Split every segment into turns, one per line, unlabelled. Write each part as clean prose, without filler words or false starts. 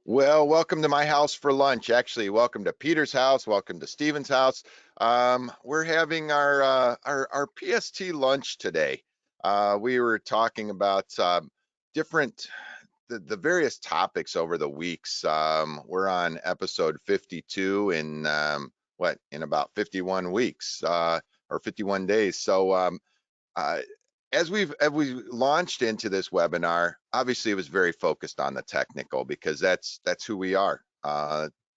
Well, welcome to my house for lunch. Actually, welcome to Peter's house. Welcome to Stephen's house. We're having our PST lunch today. We were talking about different the various topics over the weeks. We're on episode 52 in in about 51 weeks or 51 days. Uh, as we launched into this webinar, obviously it was very focused on the technical because that's who we are.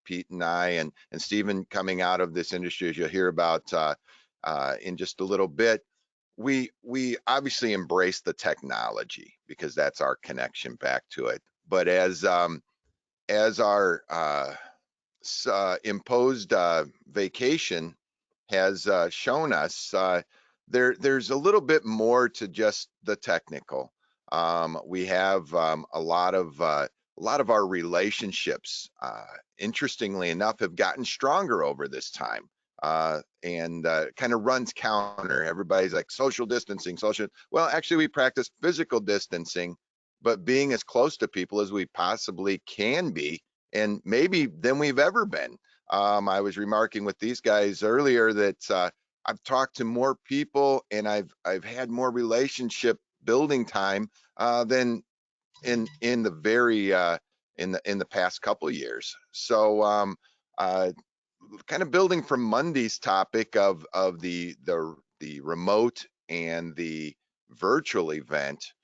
Pete and I and Stephen coming out of this industry, as you'll hear about in just a little bit. We obviously embrace the technology because that's our connection back to it. But as our imposed vacation has shown us, there's a little bit more to just the technical. We have a lot of our relationships, interestingly enough, have gotten stronger over this time. And kind of runs counter. Everybody's like social distancing, social. Well, actually, we practice physical distancing, but being as close to people as we possibly can be, and maybe than we've ever been. I was remarking with these guys earlier that I've talked to more people and I've had more relationship building time than in the very in the past couple of years. So kind of building from Monday's topic of the remote and the virtual event,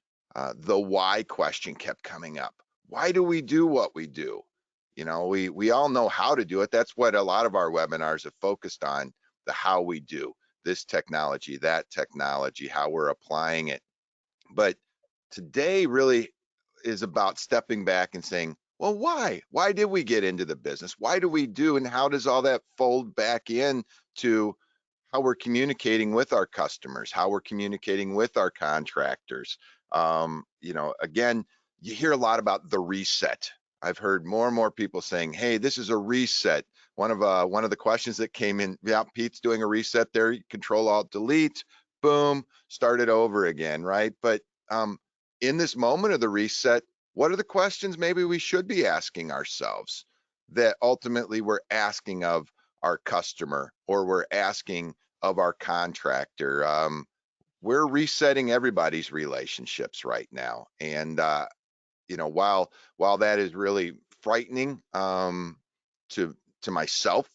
the why question kept coming up. Why do we do what we do? You know, we all know how to do it. That's what a lot of our webinars have focused on, the how we do this technology, that technology, how we're applying it. But today really is about stepping back and saying, well, why? Why did we get into the business? Why do we do? And how does all that fold back in to how we're communicating with our customers, how we're communicating with our contractors? You know, again, you hear a lot about the reset. I've heard more and more people saying, hey, this is a reset. One of the questions that came in, yeah, Pete's doing a reset there, Control Alt Delete, boom, start it over again, right? But in this moment of the reset, what are the questions maybe we should be asking ourselves that ultimately we're asking of our customer or we're asking of our contractor? We're resetting everybody's relationships right now. And, you know, while that is really frightening to myself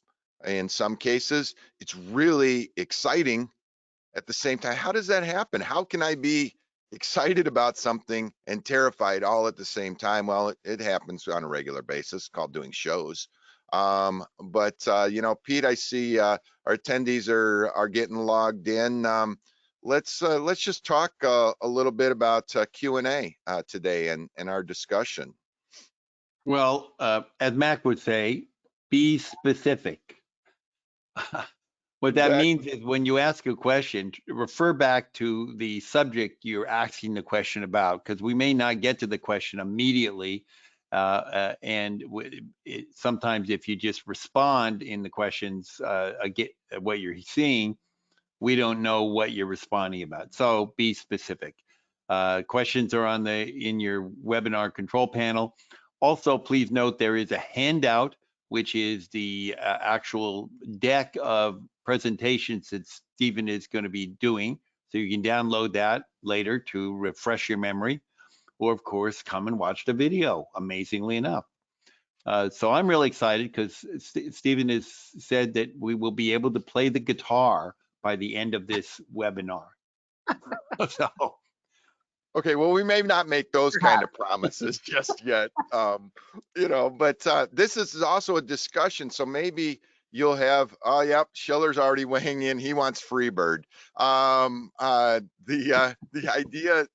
in some cases, it's really exciting at the same time. How does that happen? How can I be excited about something and terrified all at the same time? Well, it happens on a regular basis, called doing shows. But you know, Pete, I see our attendees are getting logged in. Let's just talk a little bit about Q&A today and our discussion.
Well, as Mac would say, be specific. What that means is when you ask a question, refer back to the subject you're asking the question about, because we may not get to the question immediately. Sometimes if you just respond in the questions, get what you're seeing, we don't know what you're responding about. So be specific. Questions are in your webinar control panel. Also, please note there is a handout, which is the actual deck of presentations that Stephen is going to be doing. So you can download that later to refresh your memory, or of course, come and watch the video, amazingly enough. So I'm really excited because Stephen has said that we will be able to play the guitar by the end of this webinar. So,
okay, well, we may not make those kind of promises just yet, you know, but this is also a discussion. So maybe you'll have, oh, yep, Schiller's already weighing in. He wants Freebird. The idea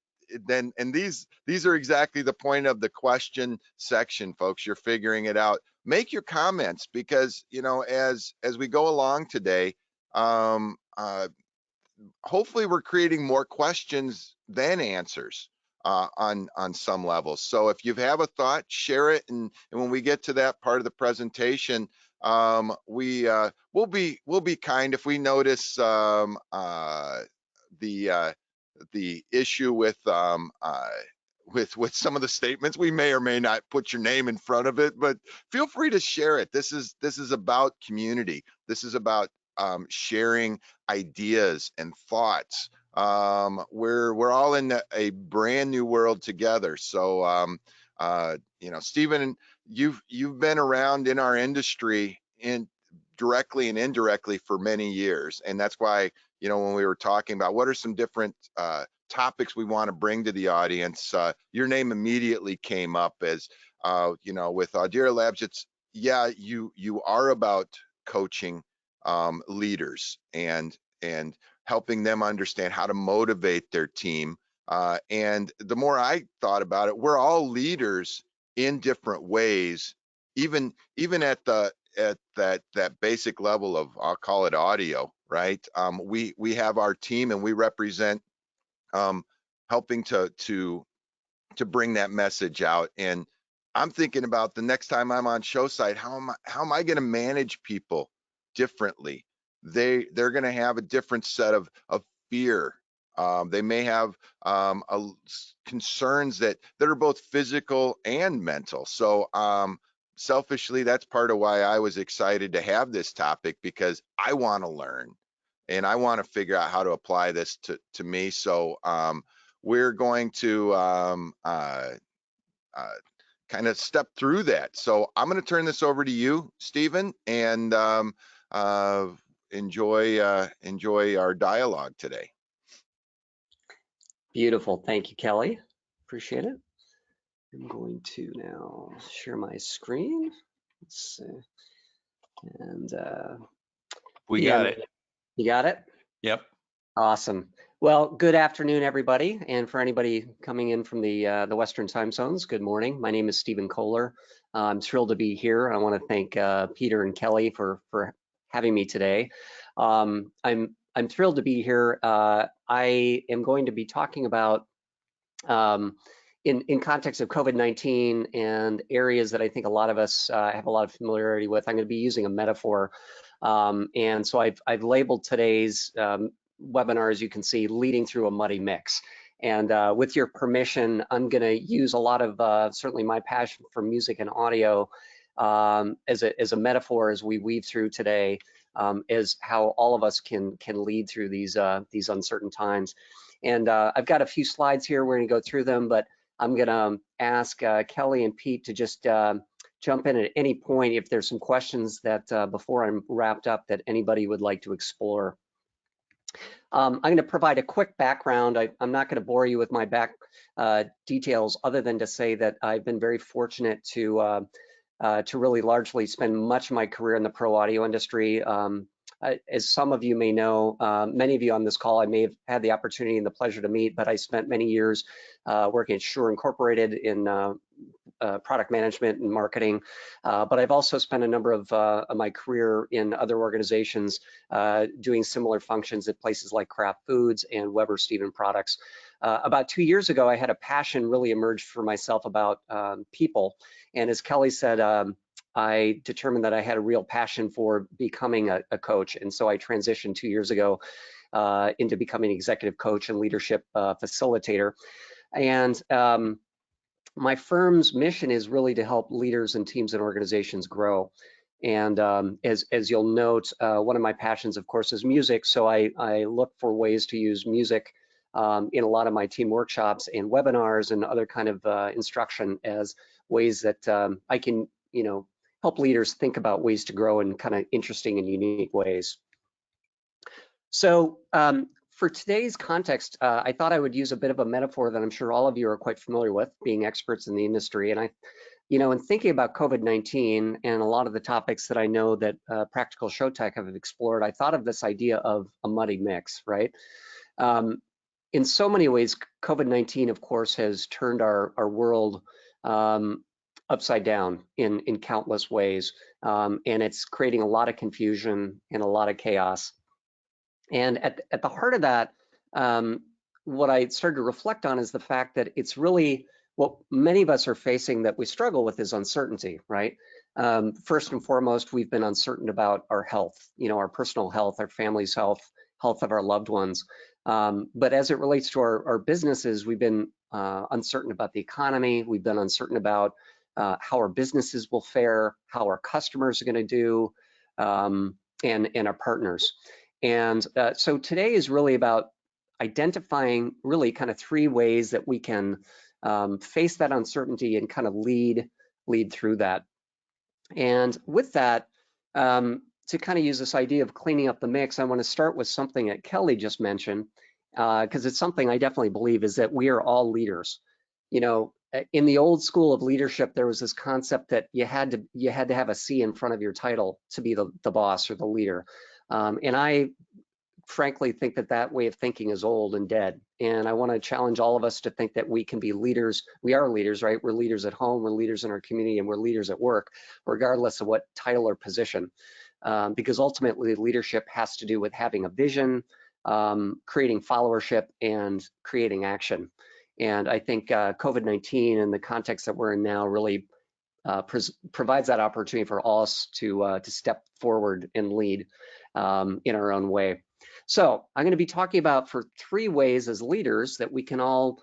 then, and these are exactly the point of the question section, folks. You're figuring it out. Make your comments because, you know, as we go along today, hopefully we're creating more questions than answers on some levels. So if you have a thought, share it, and when we get to that part of the presentation, we'll be kind. If we notice the issue with with some of the statements. We may or may not put your name in front of it, but feel free to share it. This is about community. This is about sharing ideas and thoughts. We're all in a brand new world together. So Stephen, you've been around in our industry in directly and indirectly for many years, and that's why when we were talking about what are some different topics we want to bring to the audience, your name immediately came up as with Audira Labs. It's you are about coaching leaders and helping them understand how to motivate their team. And the more I thought about it, we're all leaders in different ways, even at that basic level of, I'll call it audio, right? We have our team and we represent helping to bring that message out. And I'm thinking about the next time I'm on show site, how am I going to manage people differently? They're going to have a different set of fear. They may have concerns that are both physical and mental. So selfishly, that's part of why I was excited to have this topic, because I want to learn and I want to figure out how to apply this to me. So we're going to kind of step through that. So I'm going to turn this over to you, Stephen, and enjoy our dialogue today.
Beautiful. Thank you, Kelly. Appreciate it. I'm going to now share my screen. Let's see. And
we got it.
You got it?
Yep.
Awesome. Well, good afternoon, everybody. And for anybody coming in from the Western time zones, good morning. My name is Stephen Kohler. I'm thrilled to be here. I want to thank Peter and Kelly for having me today. I'm thrilled to be here. I am going to be talking about in context of COVID-19 and areas that I think a lot of us have a lot of familiarity with. I'm going to be using a metaphor. And so I've labeled today's webinar, as you can see, leading through a muddy mix. And with your permission, I'm going to use a lot of certainly my passion for music and audio as a metaphor as we weave through today, as how all of us can lead through these uncertain times. And I've got a few slides here. We're going to go through them, but I'm going to ask Kelly and Pete to just jump in at any point if there's some questions that before I'm wrapped up that anybody would like to explore. I'm going to provide a quick background. I'm not going to bore you with my details, other than to say that I've been very fortunate to really largely spend much of my career in the pro audio industry. As some of you may know, many of you on this call I may have had the opportunity and the pleasure to meet, but I spent many years working at Shure Incorporated in product management and marketing. But I've also spent a number of my career in other organizations doing similar functions at places like Kraft Foods and Weber Stephen Products. About 2 years ago, I had a passion really emerged for myself about people. And as Kelly said, I determined that I had a real passion for becoming a coach. And so I transitioned 2 years ago into becoming an executive coach and leadership facilitator. And my firm's mission is really to help leaders and teams and organizations grow. And as you'll note, one of my passions, of course, is music. So I look for ways to use music in a lot of my team workshops and webinars and other kind of instruction as ways that I can, help leaders think about ways to grow in kind of interesting and unique ways. So for today's context, I thought I would use a bit of a metaphor that I'm sure all of you are quite familiar with, being experts in the industry. And in thinking about COVID-19 and a lot of the topics that I know that Practical Show Tech have explored, I thought of this idea of a muddy mix, right? In so many ways, COVID-19, of course, has turned our world upside down in countless ways, and it's creating a lot of confusion and a lot of chaos. And at the heart of that, what I started to reflect on is the fact that it's really what many of us are facing that we struggle with is uncertainty, right? First and foremost, we've been uncertain about our health, our personal health, our family's health of our loved ones. But as it relates to our businesses, we've been uncertain about the economy. We've been uncertain about how our businesses will fare, how our customers are going to do, and our partners. And so today is really about identifying really kind of 3 ways that we can face that uncertainty and kind of lead through that. And with that, to kind of use this idea of cleaning up the mix, I want to start with something that Kelly just mentioned, because it's something I definitely believe, is that we are all leaders. You know, in the old school of leadership, there was this concept that you had to have a C in front of your title to be the boss or the leader. And I frankly think that way of thinking is old and dead. And I want to challenge all of us to think that we can be leaders. We are leaders, right? We're leaders at home, we're leaders in our community, and we're leaders at work, regardless of what title or position. Because ultimately leadership has to do with having a vision, creating followership, and creating action. And I think COVID-19 and the context that we're in now really provides that opportunity for us to step forward and lead in our own way. So I'm going to be talking about for 3 ways as leaders that we can all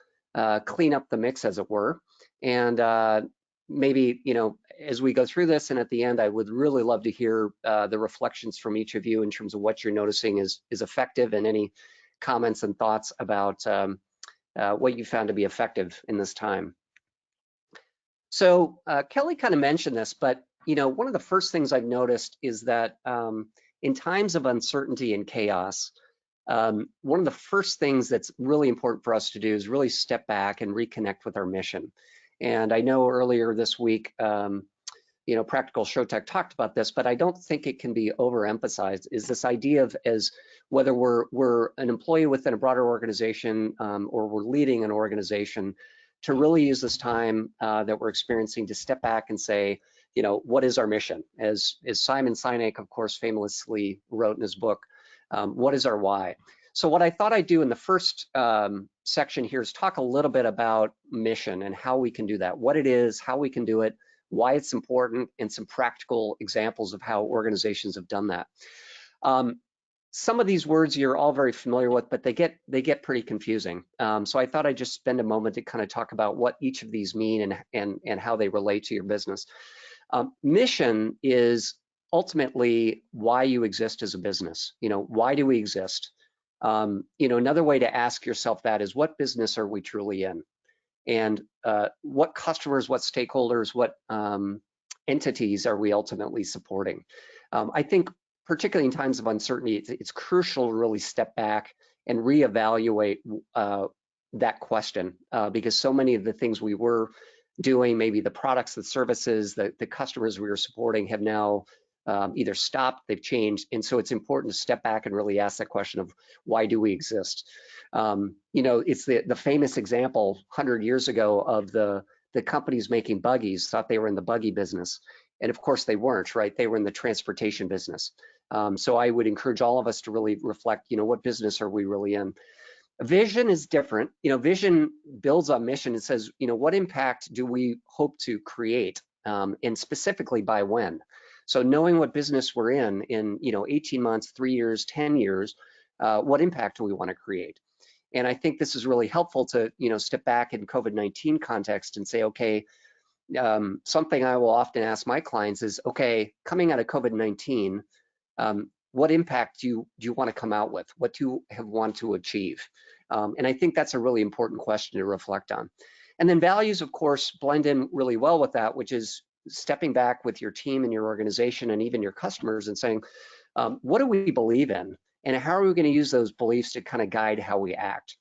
clean up the mix, as it were. And maybe, you know, as we go through this and at the end, I would really love to hear the reflections from each of you in terms of what you're noticing is effective, and any comments and thoughts about what you found to be effective in this time. So Kelly kind of mentioned this, but you know, one of the first things I've noticed is that in times of uncertainty and chaos, one of the first things that's really important for us to do is really step back and reconnect with our mission. And I know earlier this week, you know, Practical Show Tech talked about this, but I don't think it can be overemphasized, is this idea of, as whether we're an employee within a broader organization or we're leading an organization, to really use this time that we're experiencing to step back and say, you know, what is our mission? As Simon Sinek, of course, famously wrote in his book, what is our why? So what I thought I'd do in the first section here is talk a little bit about mission and how we can do that, what it is, how we can do it, why it's important, and some practical examples of how organizations have done that. Some of these words you're all very familiar with, but they get pretty confusing. So I thought I'd just spend a moment to kind of talk about what each of these mean and how they relate to your business. Mission is ultimately why you exist as a business. You know, why do we exist? You know, another way to ask yourself that is, what business are we truly in? And what customers, what stakeholders, what entities are we ultimately supporting? I think particularly in times of uncertainty, it's crucial to really step back and reevaluate that question, because so many of the things we were doing, maybe the products, the services, the customers we were supporting have now either stopped, they've changed. And so it's important to step back and really ask that question of, why do we exist? You know, it's the famous example 100 years ago of the companies making buggies thought they were in the buggy business. And of course they weren't, right? They were in the transportation business. So I would encourage all of us to really reflect, you know, what business are we really in? Vision is different. You know, vision builds on mission. It says, you know, what impact do we hope to create, and specifically by when? So knowing what business we're in, you know, 18 months, 3 years, 10 years, what impact do we want to create? And I think this is really helpful to, you know, step back in COVID-19 context and say, okay, something I will often ask my clients is, okay, coming out of COVID-19, what impact do you want to come out with? What do you want to achieve? And I think that's a really important question to reflect on. And then values, of course, blend in really well with that, which is stepping back with your team and your organization and even your customers and saying, what do we believe in? And how are we going to use those beliefs to kind of guide how we act?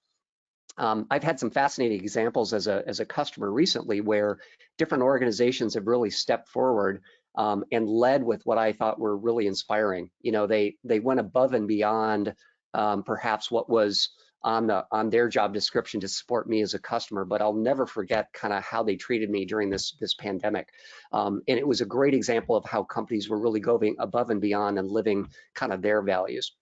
I've had some fascinating examples as a customer recently where different organizations have really stepped forward and led with what I thought were really inspiring. You know, they went above and beyond perhaps what was on their job description to support me as a customer, but I'll never forget kind of how they treated me during this pandemic. And it was a great example of how companies were really going above and beyond and living kind of their values.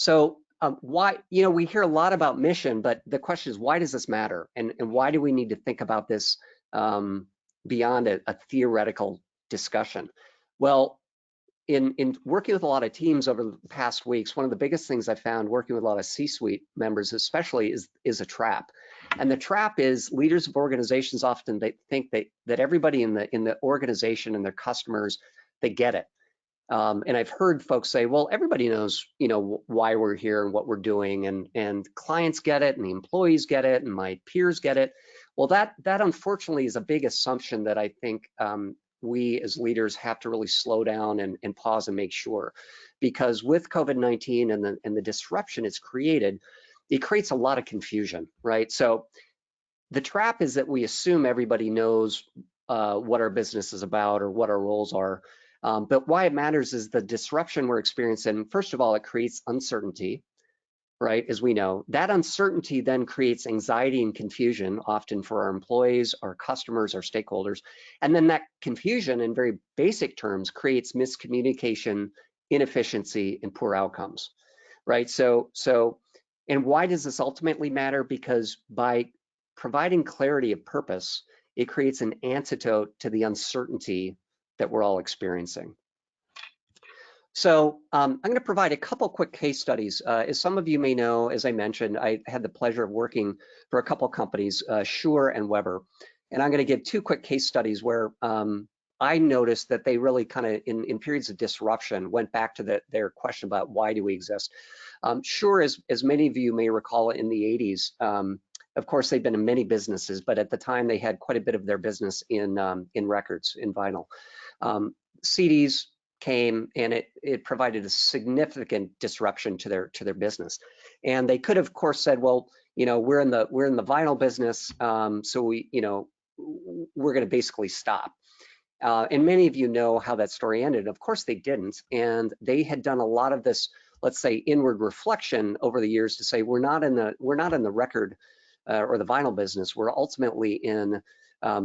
So why, you know, we hear a lot about mission, but the question is, why does this matter? And why do we need to think about this beyond a theoretical discussion? Well, in working with a lot of teams over the past weeks, one of the biggest things I found working with a lot of C-suite members especially is a trap. And the trap is leaders of organizations often they think that everybody in the organization and their customers, they get it. And I've heard folks say, well, everybody knows, why we're here and what we're doing, and clients get it, and the employees get it, and my peers get it. Well, that unfortunately is a big assumption that I think we as leaders have to really slow down and pause and make sure, because with COVID-19 and the disruption it's created, it creates a lot of confusion, right? So the trap is that we assume everybody knows what our business is about or what our roles are. But why it matters is the disruption we're experiencing. First of all, it creates uncertainty, right? As we know, that uncertainty then creates anxiety and confusion, often for our employees, our customers, our stakeholders. And then that confusion, in very basic terms, creates miscommunication, inefficiency, and poor outcomes, right? And why does this ultimately matter? Because by providing clarity of purpose, it creates an antidote to the uncertainty that we're all experiencing. So I'm going to provide a couple quick case studies. As some of you may know, as I mentioned, I had the pleasure of working for a couple companies, Shure and Weber. And I'm going to give two quick case studies where I noticed that they really kind of, in periods of disruption, went back to their question about why do we exist. Shure, as many of you may recall, in the 80s, of course, they've been in many businesses, but at the time they had quite a bit of their business in records, in vinyl. CDs came, and it provided a significant disruption to their business. And they could have, of course, said, well, we're in the vinyl business, so we're going to basically stop. And many of you know how that story ended. Of course, they didn't, and they had done a lot of this, let's say, inward reflection over the years to say we're not in the record or the vinyl business. We're ultimately in.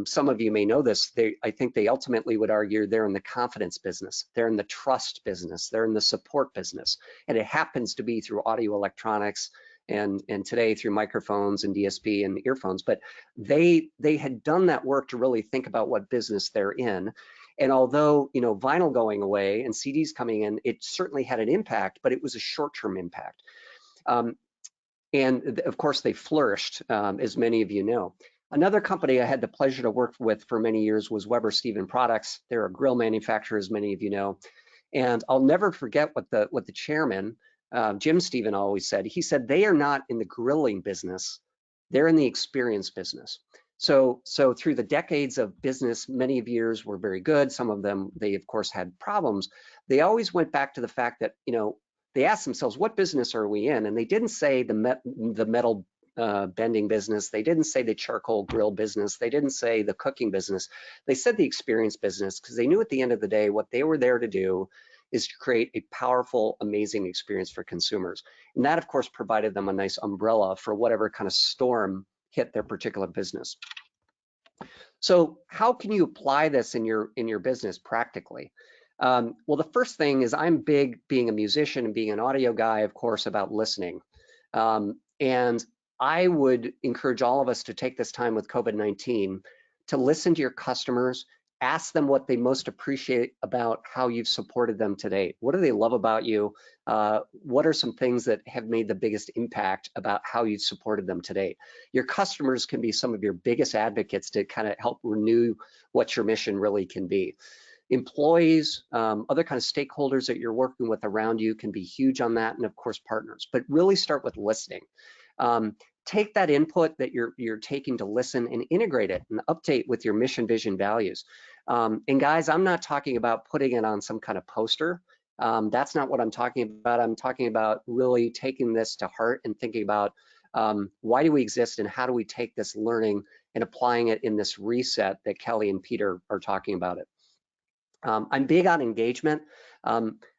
Some of you may know this. I think they ultimately would argue they're in the confidence business. They're in the trust business. They're in the support business. And it happens to be through audio electronics and today through microphones and DSP and earphones. But they had done that work to really think about what business they're in. And although, vinyl going away and CDs coming in, it certainly had an impact, but it was a short-term impact. And of course, they flourished, as many of you know. Another company I had the pleasure to work with for many years was Weber Stephen Products. They're a grill manufacturer, as many of you know. And I'll never forget what the chairman, Jim Stephen, always said. He said, they are not in the grilling business, they're in the experience business. So through the decades of business, many of years were very good. Some of them, they of course had problems. They always went back to the fact that, they asked themselves, what business are we in? And they didn't say the metal bending business. They didn't say the charcoal grill business. They didn't say the cooking business. They said the experience business, because they knew at the end of the day, what they were there to do is to create a powerful, amazing experience for consumers. And that, of course, provided them a nice umbrella for whatever kind of storm hit their particular business. So how can you apply this in your business practically? Well, the first thing is I'm big, being a musician and being an audio guy, of course, about listening. And I would encourage all of us to take this time with COVID-19 to listen to your customers, ask them what they most appreciate about how you've supported them to date. What do they love about you? What are some things that have made the biggest impact about how you've supported them to date? Your customers can be some of your biggest advocates to kind of help renew what your mission really can be. Employees, other kind of stakeholders that you're working with around you can be huge on that, and of course partners, but really start with listening. Take that input that you're taking to listen and integrate it and update with your mission, vision, values. And guys, I'm not talking about putting it on some kind of poster. That's not what I'm talking about. I'm talking about really taking this to heart and thinking about why do we exist and how do we take this learning and applying it in this reset that Kelly and Peter are talking about it. I'm big on engagement.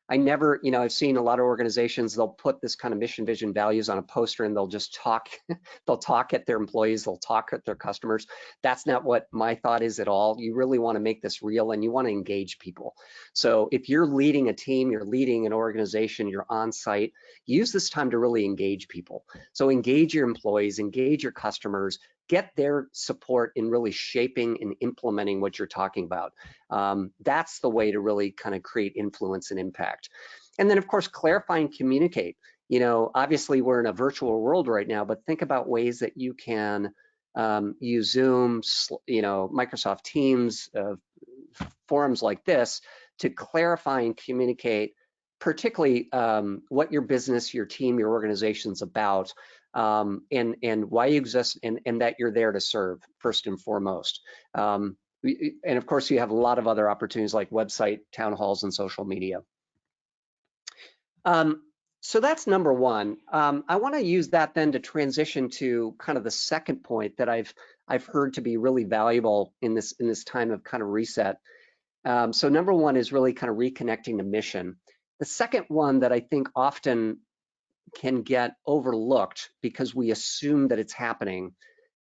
I never, I've seen a lot of organizations, they'll put this kind of mission, vision, values on a poster and they'll just talk, they'll talk at their employees, they'll talk at their customers. That's not what my thought is at all. You really want to make this real and you want to engage people. So if you're leading a team, you're leading an organization, you're on site, use this time to really engage people. So engage your employees, engage your customers, get their support in really shaping and implementing what you're talking about. That's the way to really kind of create influence and impact. And then of course, clarify and communicate. You know, obviously we're in a virtual world right now, but think about ways that you can use Zoom, you know, Microsoft Teams, forums like this to clarify and communicate, particularly what your business, your team, your organization's about, and why you exist, and that you're there to serve first and foremost. And of course, you have a lot of other opportunities like website, town halls, and social media. So that's number one. I want to use that then to transition to kind of the second point that I've heard to be really valuable in this time of kind of reset. So number one is really kind of reconnecting the mission. The second one that I think often can get overlooked because we assume that it's happening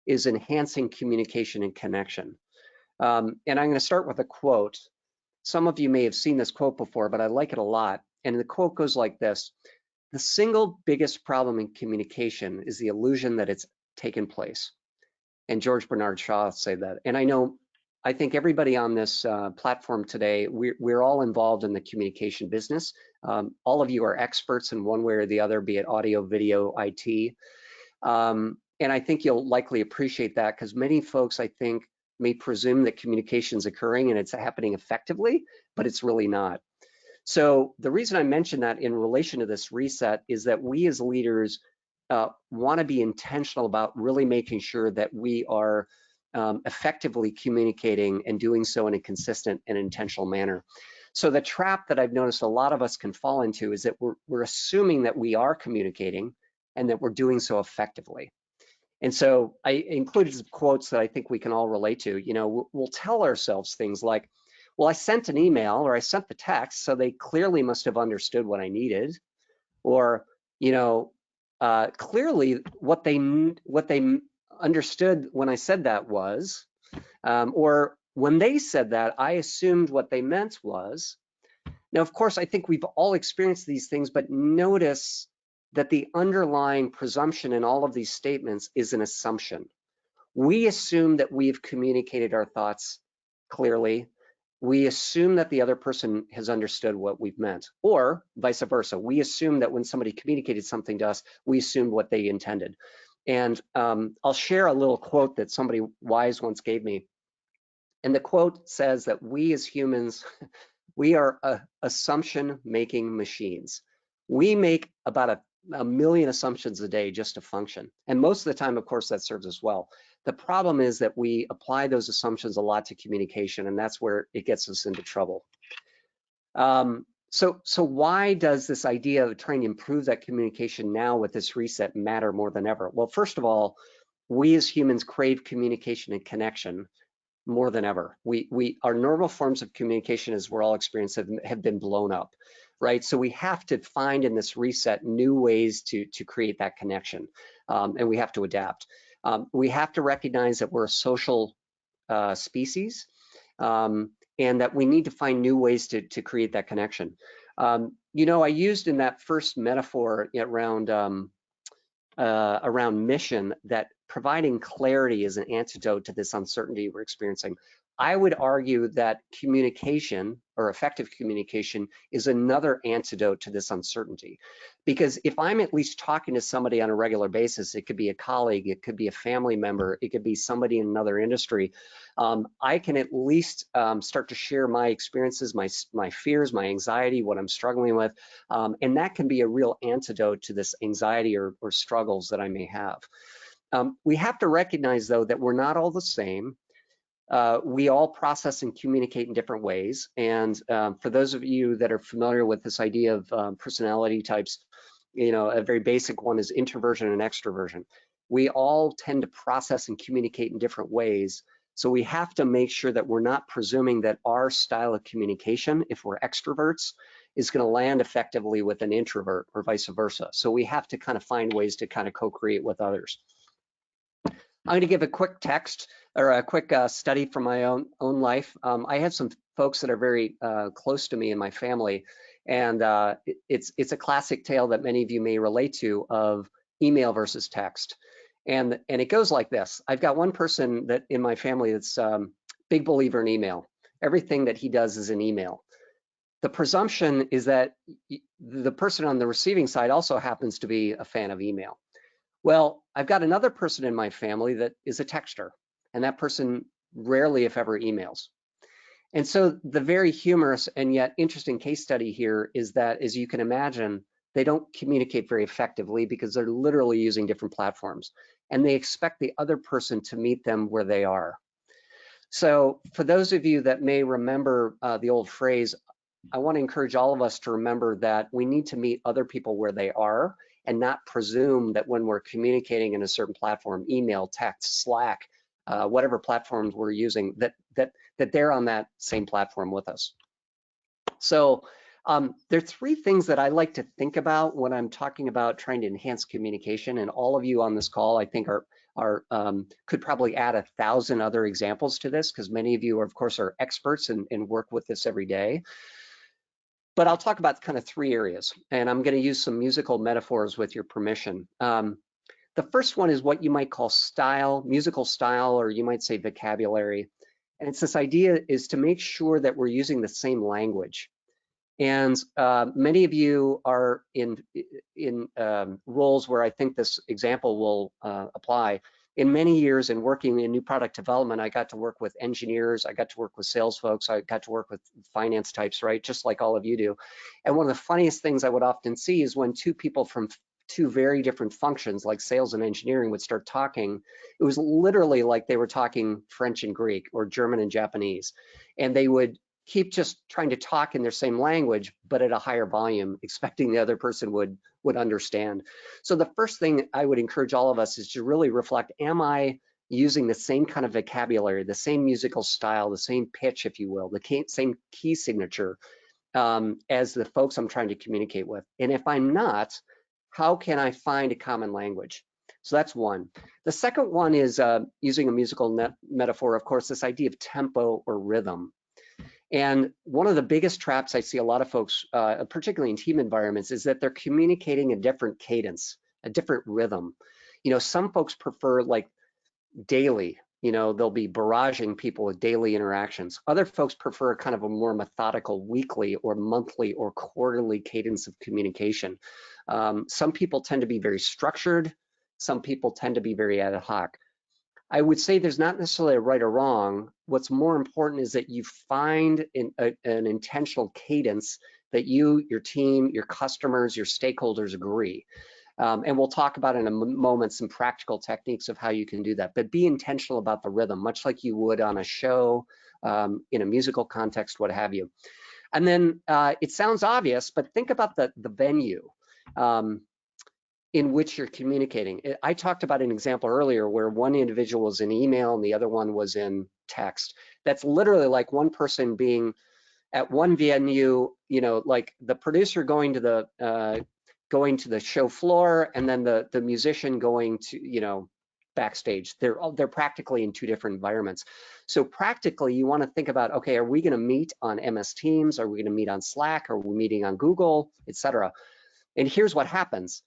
is enhancing communication and connection. And I'm going to start with a quote. Some of you may have seen this quote before, but I like it a lot. And the quote goes like this: "The single biggest problem in communication is the illusion that it's taken place." And George Bernard Shaw said that. And I think everybody on this platform today, we're all involved in the communication business. All of you are experts in one way or the other, be it audio, video, IT. And I think you'll likely appreciate that, because many folks, I think, may presume that communication is occurring and it's happening effectively, but it's really not. So the reason I mention that in relation to this reset is that we as leaders want to be intentional about really making sure that we are effectively communicating and doing so in a consistent and intentional manner. So the trap that I've noticed a lot of us can fall into is that we're assuming that we are communicating and that we're doing so effectively. And so I included some quotes that I think we can all relate to. You know, we'll tell ourselves things like, well, I sent an email or I sent the text, so they clearly must have understood what I needed. Or, you know, clearly what they understood when I said that was, or when they said that, I assumed what they meant was. Now, of course, I think we've all experienced these things, but notice that the underlying presumption in all of these statements is an assumption. We assume that we've communicated our thoughts clearly. We assume that the other person has understood what we've meant, or vice versa. We assume that when somebody communicated something to us, we assumed what they intended. And I'll share a little quote that somebody wise once gave me. And the quote says that we as humans, we are assumption-making machines. We make about a million assumptions a day just to function. And most of the time, of course, that serves us well. The problem is that we apply those assumptions a lot to communication, and that's where it gets us into trouble. So why does this idea of trying to improve that communication now with this reset matter more than ever? Well, first of all, we as humans crave communication and connection more than ever. Our normal forms of communication, as we're all experiencing, have been blown up, right? So we have to find in this reset new ways to create that connection, and we have to adapt. We have to recognize that we're a social species, and that we need to find new ways to create that connection. You know, I used in that first metaphor around mission that providing clarity is an antidote to this uncertainty we're experiencing. I would argue that communication, or effective communication, is another antidote to this uncertainty. Because if I'm at least talking to somebody on a regular basis, it could be a colleague, it could be a family member, it could be somebody in another industry, I can at least start to share my experiences, my fears, my anxiety, what I'm struggling with, and that can be a real antidote to this anxiety or struggles that I may have. We have to recognize, though, that we're not all the same. We all process and communicate in different ways. And for those of you that are familiar with this idea of personality types, you know, a very basic one is introversion and extroversion. We all tend to process and communicate in different ways. So we have to make sure that we're not presuming that our style of communication, if we're extroverts, is going to land effectively with an introvert or vice versa. So we have to kind of find ways to kind of co-create with others. I'm going to give a quick text or a quick study from my own life. I have some folks that are very close to me in my family, and it's a classic tale that many of you may relate to of email versus text. And it goes like this. I've got one person that in my family that's big believer in email. Everything that he does is an email. The presumption is that the person on the receiving side also happens to be a fan of email. Well, I've got another person in my family that is a texter, and that person rarely, if ever, emails. And so the very humorous and yet interesting case study here is that, as you can imagine, they don't communicate very effectively because they're literally using different platforms, and they expect the other person to meet them where they are. So for those of you that may remember the old phrase, I want to encourage all of us to remember that we need to meet other people where they are and not presume that when we're communicating in a certain platform, email, text, Slack, whatever platforms we're using, that they're on that same platform with us. So there are three things that I like to think about when I'm talking about trying to enhance communication, and all of you on this call, I think, could probably add 1,000 other examples to this, because many of you, of course, are experts and work with this every day. But I'll talk about kind of three areas, and I'm going to use some musical metaphors with your permission. The first one is what you might call style, musical style, or you might say vocabulary. And it's this idea is to make sure that we're using the same language. And many of you are in roles where I think this example will apply. In many years in working in new product development, I got to work with engineers, I got to work with sales folks, I got to work with finance types, right? Just like all of you do. And one of the funniest things I would often see is when two people from two very different functions like sales and engineering would start talking, it was literally like they were talking French and Greek or German and Japanese. And they would keep just trying to talk in their same language, but at a higher volume, expecting the other person would understand. So the first thing I would encourage all of us is to really reflect, am I using the same kind of vocabulary, the same musical style, the same pitch, if you will, the same key signature as the folks I'm trying to communicate with? And if I'm not, how can I find a common language? So that's one. The second one is using a musical metaphor, of course, this idea of tempo or rhythm. And one of the biggest traps I see a lot of folks, particularly in team environments, is that they're communicating a different cadence, a different rhythm. You know, some folks prefer like daily, you know, they'll be barraging people with daily interactions. Other folks prefer kind of a more methodical weekly or monthly or quarterly cadence of communication. Some people tend to be very structured. Some people tend to be very ad hoc. I would say there's not necessarily a right or wrong. What's more important is that you find an intentional cadence that you, your team, your customers, your stakeholders agree. And we'll talk about in a moment some practical techniques of how you can do that. But be intentional about the rhythm, much like you would on a show, in a musical context, what have you. And then it sounds obvious, but think about the venue. In which you're communicating. I talked about an example earlier where one individual was in email and the other one was in text. That's literally like one person being at one venue, you know, like the producer going to the show floor, and then the musician going to, you know, backstage. They're practically in two different environments. So practically, you want to think about, okay, are we going to meet on MS Teams? Are we going to meet on Slack? Are we meeting on Google, etc.? And here's what happens.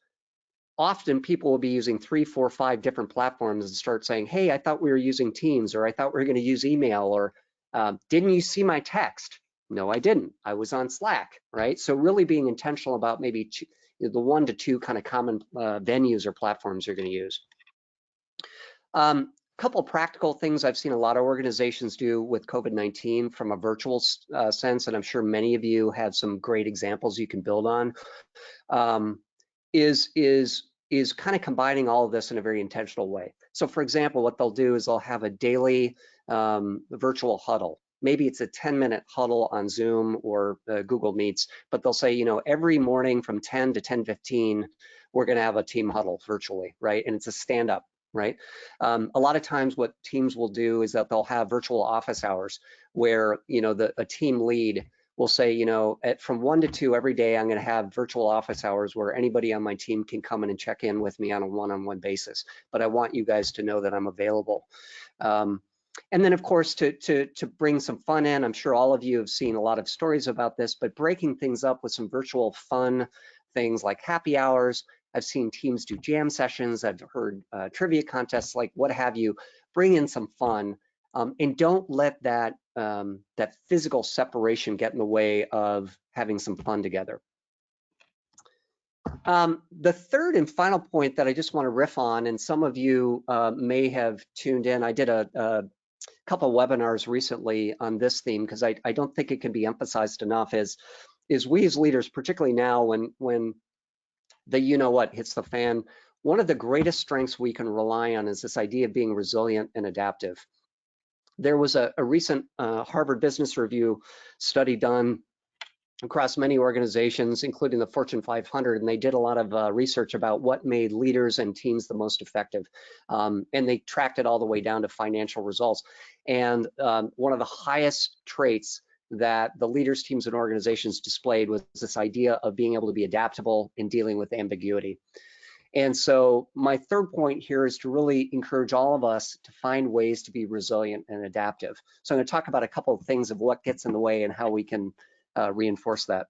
Often people will be using 3, 4, 5 different platforms and start saying, hey, I thought we were using Teams, or I thought we were going to use email, or didn't you see my text? No, I didn't. I was on Slack, right? So really being intentional about maybe the 1 to 2 kind of common venues or platforms you're going to use. Couple practical things I've seen a lot of organizations do with COVID-19 from a virtual sense, and I'm sure many of you have some great examples you can build on. Is kind of combining all of this in a very intentional way. So for example, what they'll do is they'll have a daily virtual huddle. Maybe it's a 10-minute huddle on Zoom or Google Meets, but they'll say, you know, every morning from 10 to 10:15, we're going to have a team huddle virtually, right? And it's a stand-up, right? A lot of times what teams will do is that they'll have virtual office hours where, you know, a team lead will say, you know, from 1 to 2 every day, I'm going to have virtual office hours where anybody on my team can come in and check in with me on a one-on-one basis. But I want you guys to know that I'm available. And then, of course, to bring some fun in, I'm sure all of you have seen a lot of stories about this, but breaking things up with some virtual fun things like happy hours, I've seen teams do jam sessions. I've heard trivia contests, like what have you. Bring in some fun, and don't let that that physical separation get in the way of having some fun together. The third and final point that I just want to riff on, and some of you may have tuned in, I did a couple webinars recently on this theme because I don't think it can be emphasized enough, is we as leaders, particularly now when the you know what hits the fan, one of the greatest strengths we can rely on is this idea of being resilient and adaptive. There was a recent Harvard Business Review study done across many organizations, including the Fortune 500, and they did a lot of research about what made leaders and teams the most effective. And they tracked it all the way down to financial results. And one of the highest traits that the leaders, teams, and organizations displayed was this idea of being able to be adaptable in dealing with ambiguity. And so my third point here is to really encourage all of us to find ways to be resilient and adaptive. So I'm going to talk about a couple of things of what gets in the way and how we can reinforce that.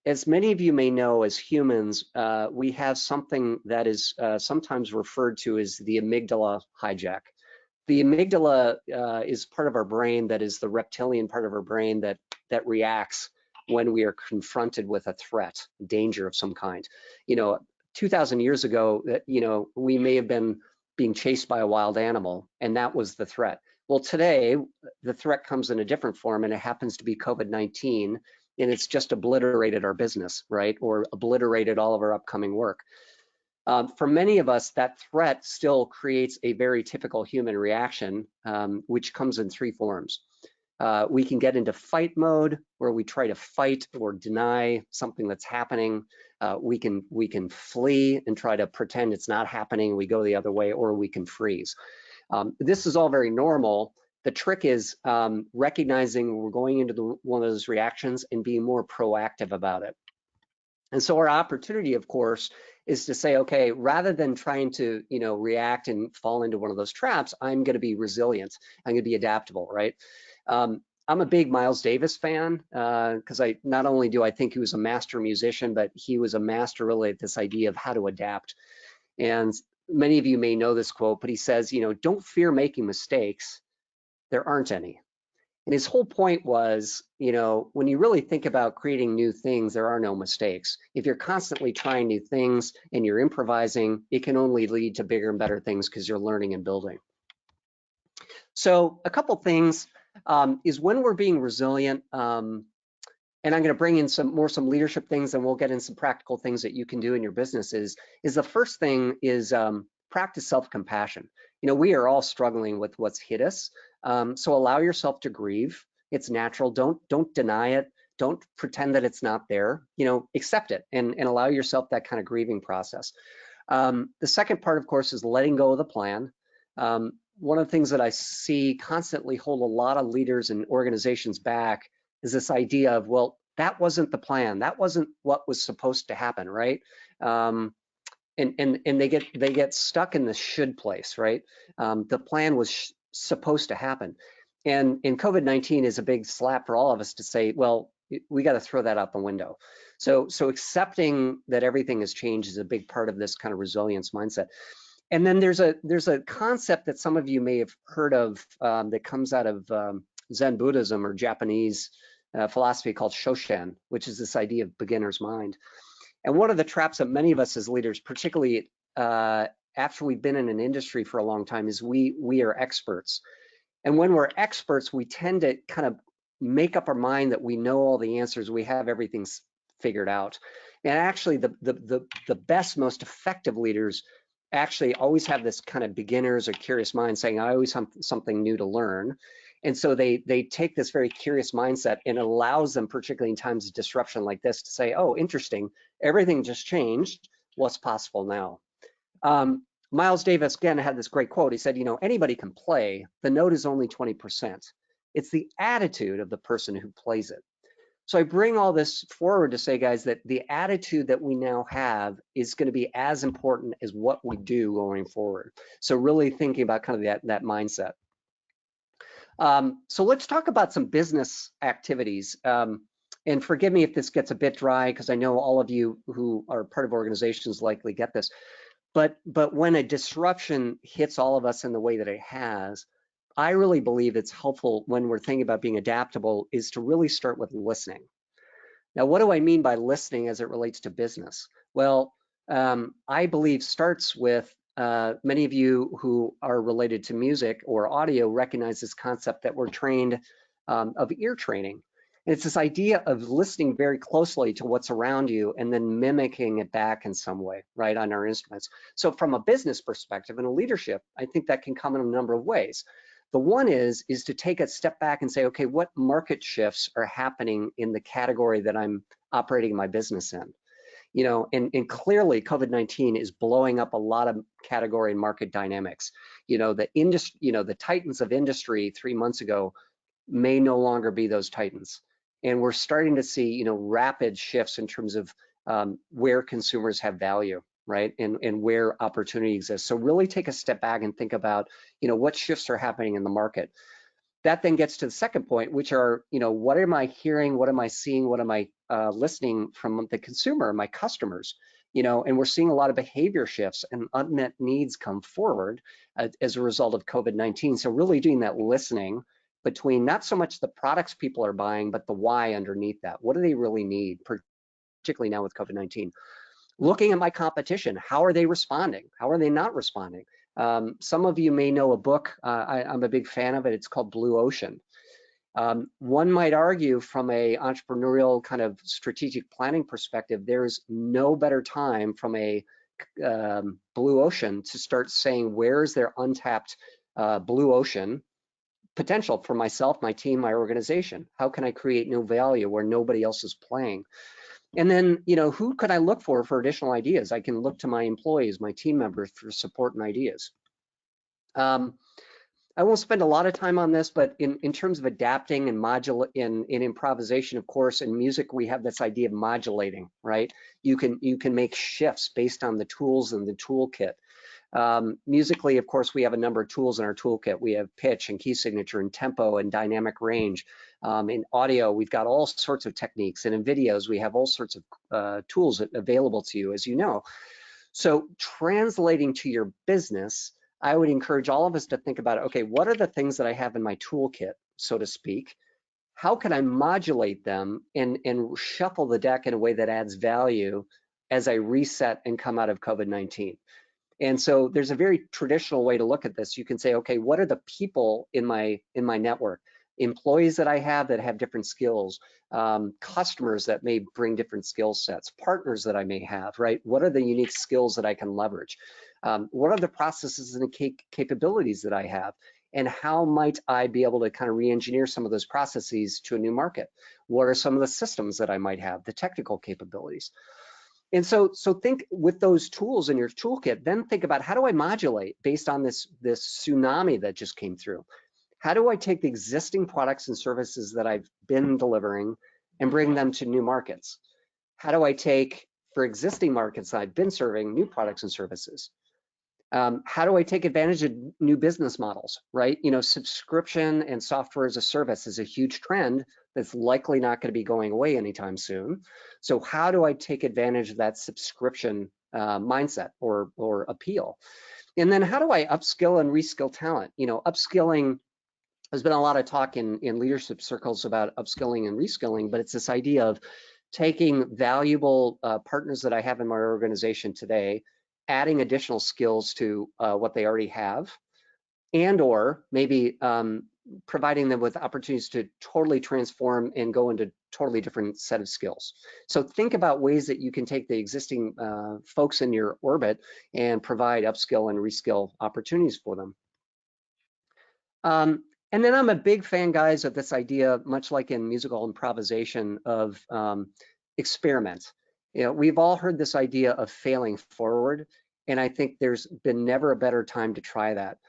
As many of you may know, as humans, we have something that is sometimes referred to as the amygdala hijack. The amygdala is part of our brain that is the reptilian part of our brain that reacts when we are confronted with a threat, danger of some kind. 2,000 years ago, we may have been being chased by a wild animal, and that was the threat. Well, today, the threat comes in a different form, and it happens to be COVID-19, and it's just obliterated our business, right? Or obliterated all of our upcoming work. For many of us, that threat still creates a very typical human reaction, which comes in three forms. We can get into fight mode, where we try to fight or deny something that's happening. We can flee and try to pretend it's not happening. We go the other way, or we can freeze. This is all very normal. The trick is recognizing we're going into one of those reactions and being more proactive about it. And so our opportunity, of course, is to say, okay, rather than trying to react and fall into one of those traps, I'm going to be resilient. I'm going to be adaptable, right? I'm a big Miles Davis fan because not only do I think he was a master musician, but he was a master really at this idea of how to adapt. And many of you may know this quote, but he says, don't fear making mistakes. There aren't any. And his whole point was, when you really think about creating new things, there are no mistakes. If you're constantly trying new things and you're improvising, it can only lead to bigger and better things because you're learning and building. So a couple things is when we're being resilient, and I'm going to bring in some leadership things, and we'll get in some practical things that you can do in your businesses. Is the first thing is practice self-compassion. We are all struggling with what's hit us. So allow yourself to grieve. It's natural. Don't deny it. Don't pretend that it's not there. Accept it and allow yourself that kind of grieving process. The second part, of course, is letting go of the plan. One of the things that I see constantly hold a lot of leaders and organizations back is this idea of, well, that wasn't the plan. That wasn't what was supposed to happen, right? And they get stuck in the should place, right? The plan was supposed to happen. And COVID-19 is a big slap for all of us to say, well, we got to throw that out the window. So accepting that everything has changed is a big part of this kind of resilience mindset. And then there's a concept that some of you may have heard of that comes out of Zen Buddhism or Japanese philosophy called Shoshin, which is this idea of beginner's mind. And one of the traps that many of us as leaders, particularly after we've been in an industry for a long time, is we are experts. And when we're experts, we tend to kind of make up our mind that we know all the answers, we have everything figured out. And actually the best, most effective leaders actually always have this kind of beginners or curious mind, saying, I always have something new to learn. And so they take this very curious mindset, and it allows them, particularly in times of disruption like this, to say, oh, interesting, everything just changed. What's possible now? Miles Davis, again, had this great quote. He said, anybody can play. The note is only 20%. It's the attitude of the person who plays it. So I bring all this forward to say, guys, that the attitude that we now have is going to be as important as what we do going forward. So really thinking about kind of that mindset. So let's talk about some business activities. And forgive me if this gets a bit dry, because I know all of you who are part of organizations likely get this. But when a disruption hits all of us in the way that it has, I really believe it's helpful when we're thinking about being adaptable is to really start with listening. Now, what do I mean by listening as it relates to business? Well, I believe starts with many of you who are related to music or audio recognize this concept that we're trained of ear training. And it's this idea of listening very closely to what's around you and then mimicking it back in some way, right, on our instruments. So from a business perspective and a leadership, I think that can come in a number of ways. The one is to take a step back and say, okay, what market shifts are happening in the category that I'm operating my business in? You know, and clearly COVID-19 is blowing up a lot of category and market dynamics. You know, the industry, you know, the titans of industry 3 months ago may no longer be those titans. And we're starting to see, you know, rapid shifts in terms of where consumers have value, right? And where opportunity exists. So really take a step back and think about, you know, what shifts are happening in the market. That then gets to the second point, which are, you know, what am I hearing? What am I seeing? What am I listening from the consumer, my customers? You know, and we're seeing a lot of behavior shifts and unmet needs come forward as a result of COVID-19. So really doing that listening between not so much the products people are buying, but the why underneath that. What do they really need, particularly now with COVID-19? Looking at my competition, how are they responding? How are they not responding? Some of you may know a book, I'm a big fan of it, it's called Blue Ocean. One might argue from a entrepreneurial kind of strategic planning perspective, there's no better time from a blue ocean to start saying, where is there untapped blue ocean potential for myself, my team, my organization? How can I create new value where nobody else is playing? And then, you know, who could I look for additional ideas? I can look to my employees, my team members for support and ideas. I won't spend a lot of time on this, but in terms of adapting and in improvisation, of course, in music, we have this idea of modulating, right? You can make shifts based on the tools and the toolkit. Musically, of course, we have a number of tools in our toolkit. We have pitch and key signature and tempo and dynamic range. In audio, we've got all sorts of techniques, and in videos, we have all sorts of tools available to you, as you know. So translating to your business, I would encourage all of us to think about, okay, what are the things that I have in my toolkit, so to speak? How can I modulate them and shuffle the deck in a way that adds value as I reset and come out of COVID-19? And so there's a very traditional way to look at this. You can say, okay, what are the people in my network? Employees that I have that have different skills, customers that may bring different skill sets, partners that I may have, right? What are the unique skills that I can leverage? What are the processes and capabilities that I have? And how might I be able to kind of re-engineer some of those processes to a new market? What are some of the systems that I might have, the technical capabilities? And so think with those tools in your toolkit, then think about, how do I modulate based on this tsunami that just came through? How do I take the existing products and services that I've been delivering and bring them to new markets? How do I take, for existing markets I've been serving, new products and services? How do I take advantage of new business models, right? You know, subscription and software as a service is a huge trend that's likely not going to be going away anytime soon. So how do I take advantage of that subscription mindset or appeal? And then how do I upskill and reskill talent? You know, upskilling, there's been a lot of talk in leadership circles about upskilling and reskilling, but it's this idea of taking valuable partners that I have in my organization today, adding additional skills to what they already have, and or maybe providing them with opportunities to totally transform and go into totally different set of skills. So think about ways that you can take the existing folks in your orbit and provide upskill and reskill opportunities for them. And then I'm a big fan, guys, of this idea, much like in musical improvisation, of experiment. You know, we've all heard this idea of failing forward, and I think there's been never a better time to try that.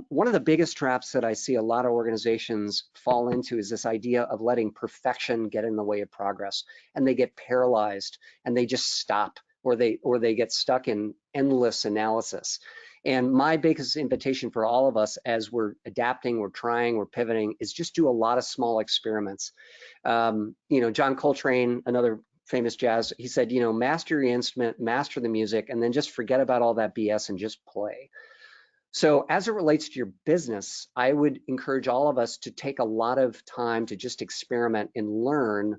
One of the biggest traps that I see a lot of organizations fall into is this idea of letting perfection get in the way of progress, and they get paralyzed and they just stop, or they get stuck in endless analysis. And my biggest invitation for all of us as we're adapting, we're trying, we're pivoting, is just do a lot of small experiments. John Coltrane, another famous jazz, he said, master your instrument, master the music, and then just forget about all that BS and just play. So as it relates to your business, I would encourage all of us to take a lot of time to just experiment and learn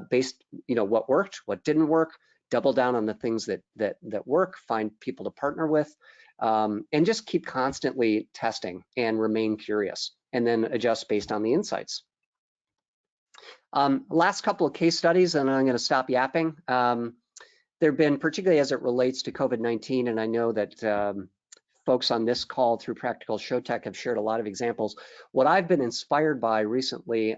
based, what worked, what didn't work, double down on the things that work, find people to partner with, and just keep constantly testing and remain curious, and then adjust based on the insights. Last couple of case studies, and I'm going to stop yapping. There have been, particularly as it relates to COVID-19, and I know that folks on this call through Practical Showtech have shared a lot of examples. What I've been inspired by recently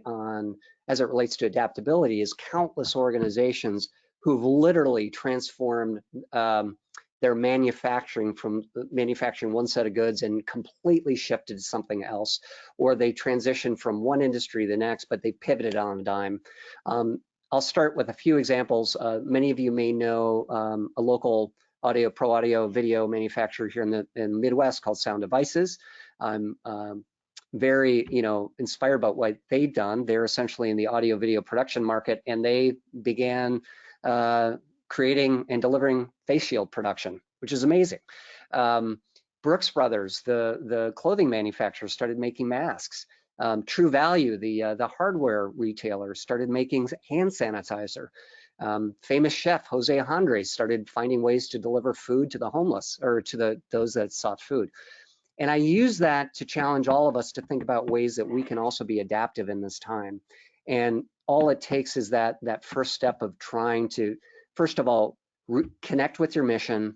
as it relates to adaptability is countless organizations who've literally transformed their manufacturing from manufacturing one set of goods and completely shifted to something else, or they transitioned from one industry to the next, but they pivoted on a dime. I'll start with a few examples. Many of you may know a local pro audio video manufacturer here in the Midwest called Sound Devices. I'm very inspired by what they've done. They're essentially in the audio video production market, and they began creating and delivering face shield production, which is amazing. Brooks Brothers, the clothing manufacturer, started making masks. True Value, the hardware retailer, started making hand sanitizer. Famous chef Jose Andres started finding ways to deliver food to the homeless, or to those that sought food. And I use that to challenge all of us to think about ways that we can also be adaptive in this time. And all it takes is that first step of trying to, first of all, connect with your mission,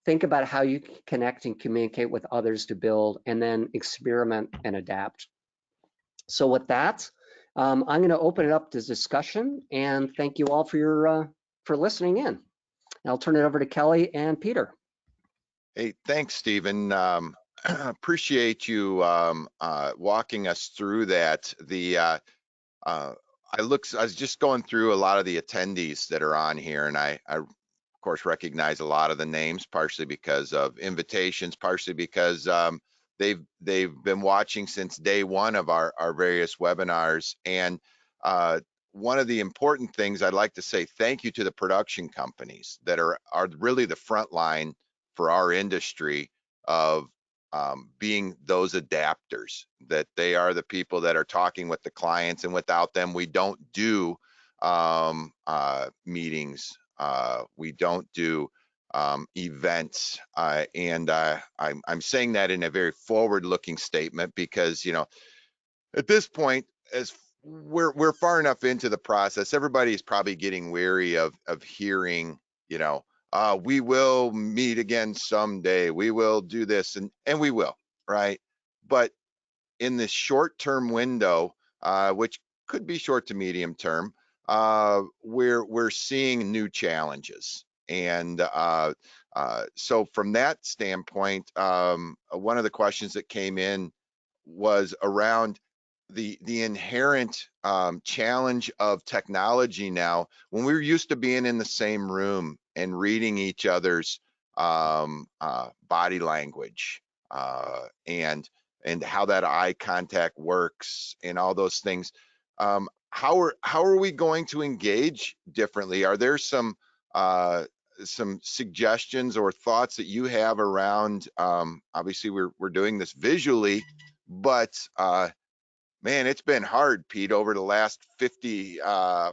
think about how you can connect and communicate with others to build, and then experiment and adapt. So with that, I'm going to open it up to discussion, and thank you all for listening in. I'll turn it over to Kelly and Peter.
Hey, thanks, Stephen. Appreciate you walking us through that. I was just going through a lot of the attendees that are on here, and I of course recognize a lot of the names, partially because of invitations, partially because they've been watching since day one of our various webinars. And one of the important things I'd like to say, thank you to the production companies that are really the front line for our industry of being those adapters, that they are the people that are talking with the clients, and without them we don't do meetings, we don't do events, and I'm saying that in a very forward-looking statement, because at this point, as we're far enough into the process, everybody's probably getting weary of hearing, we will meet again someday, we will do this, and we will, right? But in this short-term window, which could be short to medium term, we're seeing new challenges. And so from that standpoint, one of the questions that came in was around the inherent challenge of technology now, when we're used to being in the same room and reading each other's body language, and how that eye contact works and all those things. How are we going to engage differently? Are there some suggestions or thoughts that you have around, obviously we're doing this visually, but man, it's been hard, Pete, over the last 50,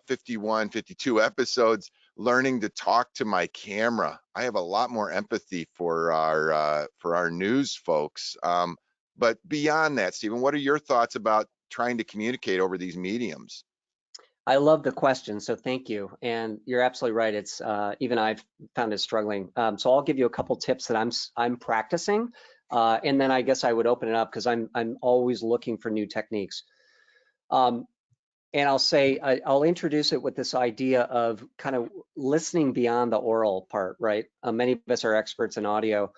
51, 52 episodes, learning to talk to my camera. I have a lot more empathy for our news folks. But beyond that, Stephen, what are your thoughts about trying to communicate over these mediums?
I love the question, so thank you. And you're absolutely right. It's even I've found it struggling. So I'll give you a couple tips that I'm practicing, and then I guess I would open it up, because I'm always looking for new techniques. And I'll say I'll introduce it with this idea of kind of listening beyond the oral part, right? Many of us are experts in audio.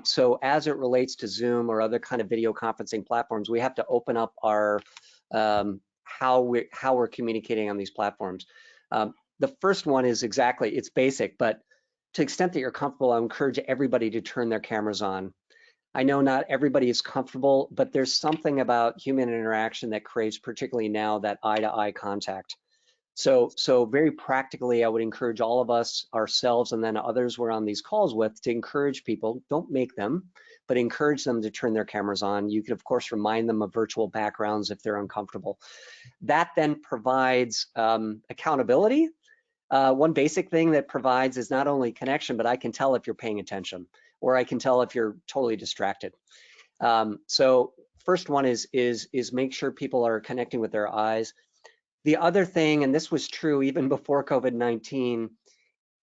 So as it relates to Zoom or other kind of video conferencing platforms, we have to open up our how we're communicating on these platforms. The first one is it's basic, but the extent that you're comfortable, I encourage everybody to turn their cameras on. I know not everybody is comfortable, but there's something about human interaction that creates, particularly now, that eye-to-eye contact. So very practically, I would encourage all of us, ourselves, and then others we're on these calls with, to encourage people, don't make them, but encourage them to turn their cameras on. You can, of course, remind them of virtual backgrounds if they're uncomfortable. That then provides accountability. One basic thing that provides is not only connection, but I can tell if you're paying attention, or I can tell if you're totally distracted. So first one is make sure people are connecting with their eyes. The other thing, and this was true even before COVID-19,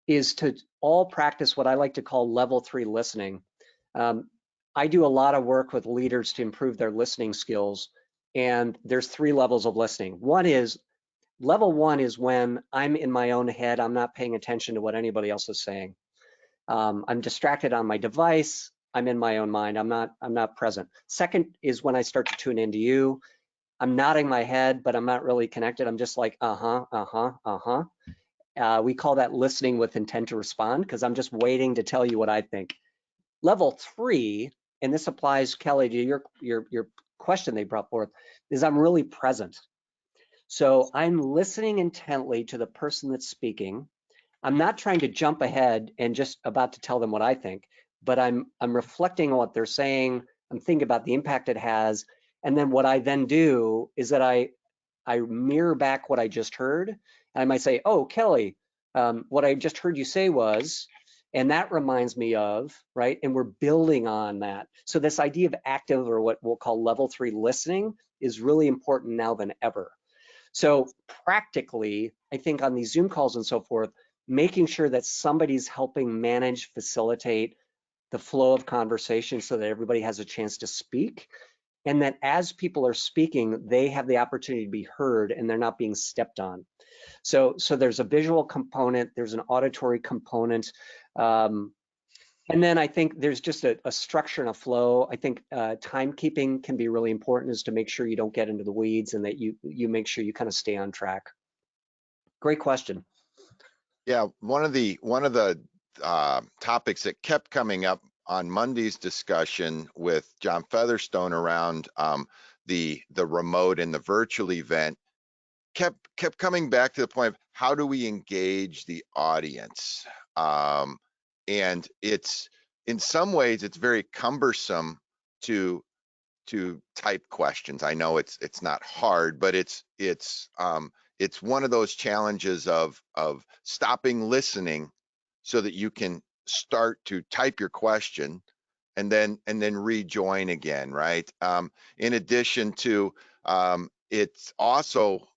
is to all practice what I like to call level 3 listening. I do a lot of work with leaders to improve their listening skills, and there's 3 levels of listening. Level 1 is when I'm in my own head, I'm not paying attention to what anybody else is saying. I'm distracted on my device, I'm in my own mind, I'm not present. Second is when I start to tune into you. I'm nodding my head, but I'm not really connected. I'm just like, we call that listening with intent to respond, because I'm just waiting to tell you what I think. Level 3, and this applies, Kelly, to your question they brought forth, is I'm really present. So I'm listening intently to the person that's speaking. I'm not trying to jump ahead and just about to tell them what I think, but I'm reflecting on what they're saying. I'm thinking about the impact it has. And then what I then do is that I mirror back what I just heard. And I might say, oh, Kelly, what I just heard you say was, and that reminds me of, right? And we're building on that. So this idea of active, or what we'll call level 3 listening, is really important now than ever. So practically, I think on these Zoom calls and so forth, making sure that somebody's helping manage, facilitate the flow of conversation so that everybody has a chance to speak, and that as people are speaking, they have the opportunity to be heard and they're not being stepped on. So there's a visual component, there's an auditory component, and then I think there's just a structure and a flow. I think timekeeping can be really important, is to make sure you don't get into the weeds and that you make sure you kind of stay on track. Great question.
Yeah, one of the topics that kept coming up on Monday's discussion with John Featherstone around the remote and the virtual event kept coming back to the point of, how do we engage the audience? And it's, in some ways, it's very cumbersome to type questions. I know it's not hard, but it's one of those challenges of stopping listening so that you can start to type your question and then rejoin again, right? In addition to, it's also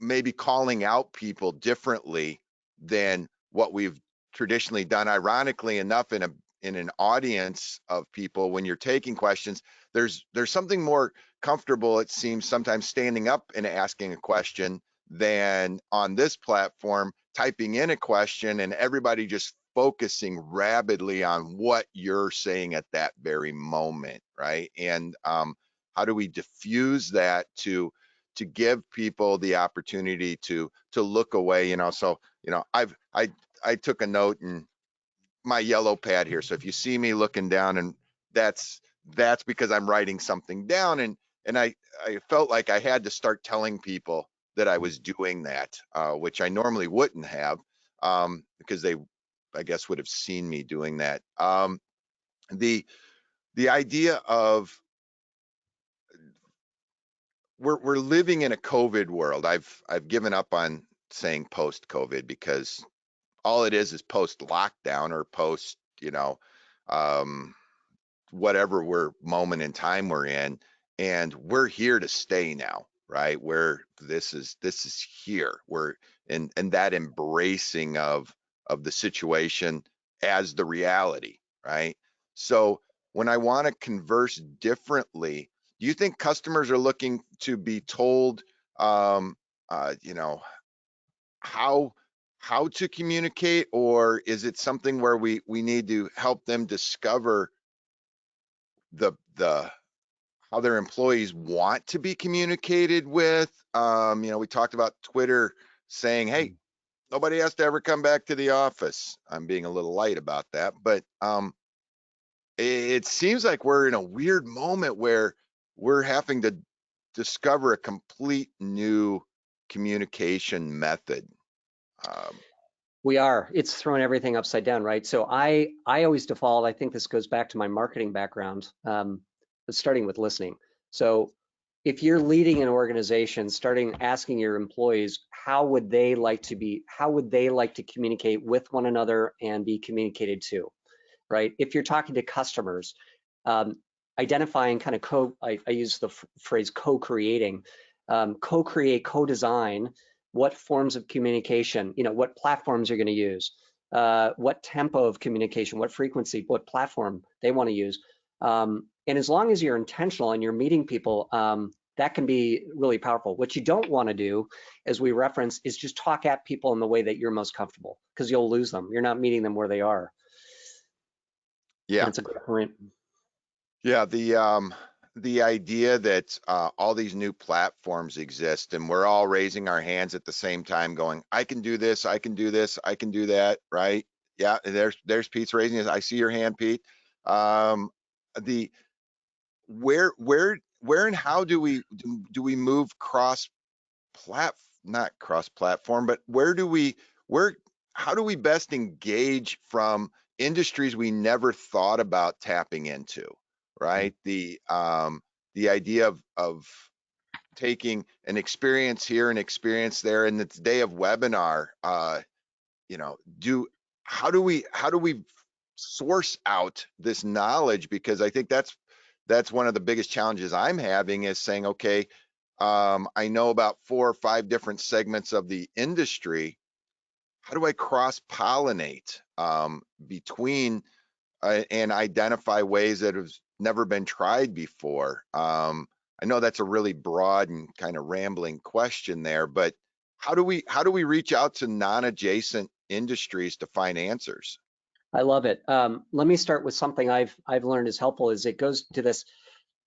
maybe calling out people differently than what we've traditionally done. Ironically enough, in an audience of people, when you're taking questions, there's something more comfortable, it seems, sometimes standing up and asking a question than on this platform typing in a question and everybody just focusing rabidly on what you're saying at that very moment, right? And how do we diffuse that to give people the opportunity to look away? So I took a note in my yellow pad here, so if you see me looking down, and that's because I'm writing something down, and I felt like I had to start telling people that I was doing that, which I normally wouldn't have, because they, I guess, would have seen me doing that. The idea of, we're living in a COVID world. I've given up on saying post-COVID, because all it is post-lockdown, or post, whatever moment in time we're in, and we're here to stay now, right? Where this is here. We're in that embracing of the situation as the reality, right? So when I want to converse differently, do you think customers are looking to be told, you know, how to communicate, or is it something where we need to help them discover the how their employees want to be communicated with? We talked about Twitter saying, hey, nobody has to ever come back to the office. I'm being a little light about that, but it seems like we're in a weird moment where we're having to discover a complete new communication method. Um,
We are. It's thrown everything upside down, right? So I always default. I think this goes back to my marketing background, but starting with listening. So if you're leading an organization, starting asking your employees how would they like to communicate with one another and be communicated to, right? If you're talking to customers, um, identifying kind of I use the phrase co-creating, co-create, co-design what forms of communication, what platforms you're going to use, what tempo of communication, what frequency, what platform they want to use. And as long as you're intentional and you're meeting people, that can be really powerful. What you don't want to do, as we reference, is just talk at people in the way that you're most comfortable, because you'll lose them. You're not meeting them where they are.
yeah,
That's a great point.
yeah. The idea that all these new platforms exist and we're all raising our hands at the same time, going, "I can do this, I can do this, I can do that." Right? Yeah. There's Pete's raising his. I see your hand, Pete. Um, the where and how do we move not cross platform, but where how do we best engage from industries we never thought about tapping into, right? The idea of taking an experience here and experience there in the day of webinar, do how do we source out this knowledge? Because I think that's one of the biggest challenges I'm having, is saying, okay, I know about 4 or 5 different segments of the industry. How do I cross pollinate between and identify ways that have never been tried before? I know that's a really broad and kind of rambling question there, but how do we reach out to non-adjacent industries to find answers?
I love it. Let me start with something I've learned is helpful. Is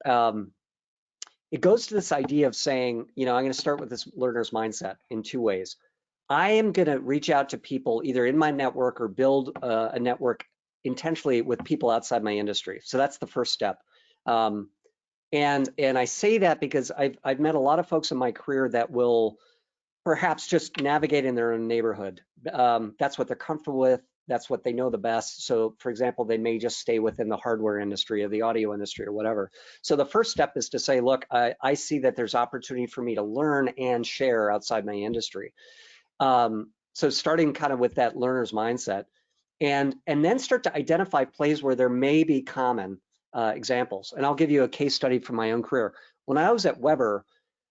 um, it goes to this idea of saying, I'm going to start with this learner's mindset in 2 ways. I am going to reach out to people either in my network or build a network intentionally with people outside my industry. So that's the first step. Um, and I say that because I've met a lot of folks in my career that will perhaps just navigate in their own neighborhood. That's what they're comfortable with. That's what they know the best. So, for example, they may just stay within the hardware industry or the audio industry or whatever. So the first step is to say, look, I see that there's opportunity for me to learn and share outside my industry. So starting kind of with that learner's mindset, and then start to identify places where there may be common examples. And I'll give you a case study from my own career. When I was at Weber,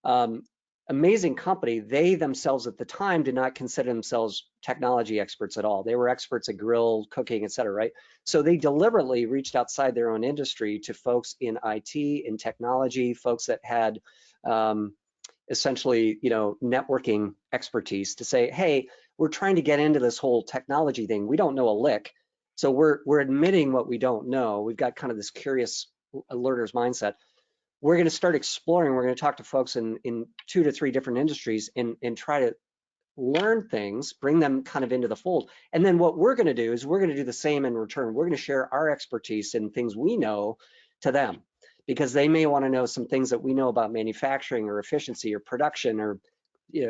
um, amazing company, they themselves at the time did not consider themselves technology experts at all. They were experts at grill, cooking, et cetera, right? So they deliberately reached outside their own industry to folks in IT, in technology, folks that had essentially, networking expertise to say, hey, we're trying to get into this whole technology thing. We don't know a lick. So we're admitting what we don't know. We've got kind of this curious learner's mindset. We're going to start exploring. We're going to talk to folks in 2 to 3 different industries and try to learn things, bring them kind of into the fold. And then what we're going to do is we're going to do the same in return. We're going to share our expertise in things we know to them, because they may want to know some things that we know about manufacturing or efficiency or production or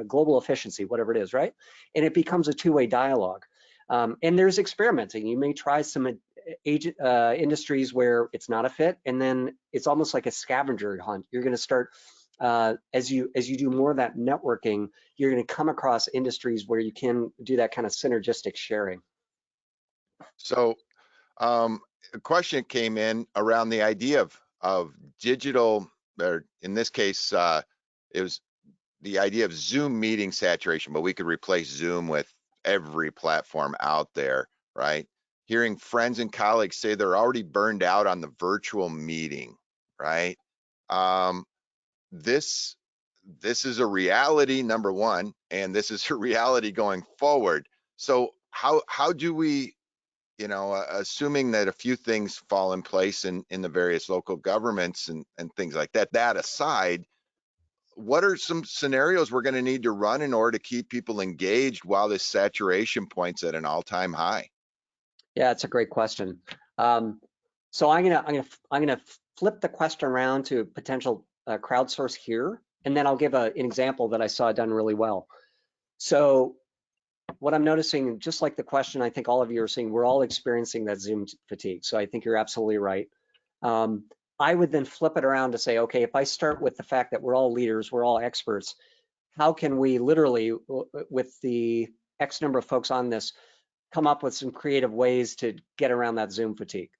global efficiency, whatever it is, right? And it becomes a 2-way dialogue. And there's experimenting. You may try some industries where it's not a fit, and then it's almost like a scavenger hunt. You're going to start as you do more of that networking, you're going to come across industries where you can do that kind of synergistic sharing.
So a question came in around the idea of digital, or in this case, it was the idea of Zoom meeting saturation, but we could replace Zoom with every platform out there, right? Hearing friends and colleagues say they're already burned out on the virtual meeting, right? Um, this this is a reality, number one, and this is a reality going forward. So how do we, assuming that a few things fall in place in the various local governments and things like that, that aside, what are some scenarios we're going to need to run in order to keep people engaged while this saturation point's at an all-time high?
Yeah, it's a great question. So I'm gonna flip the question around to potential crowdsource here, and then I'll give an example that I saw done really well. So what I'm noticing, just like the question, I think all of you are seeing, we're all experiencing that Zoom fatigue. So I think you're absolutely right. I would then flip it around to say, okay, if I start with the fact that we're all leaders, we're all experts, how can we literally, with the X number of folks on this, come up with some creative ways to get around that Zoom fatigue?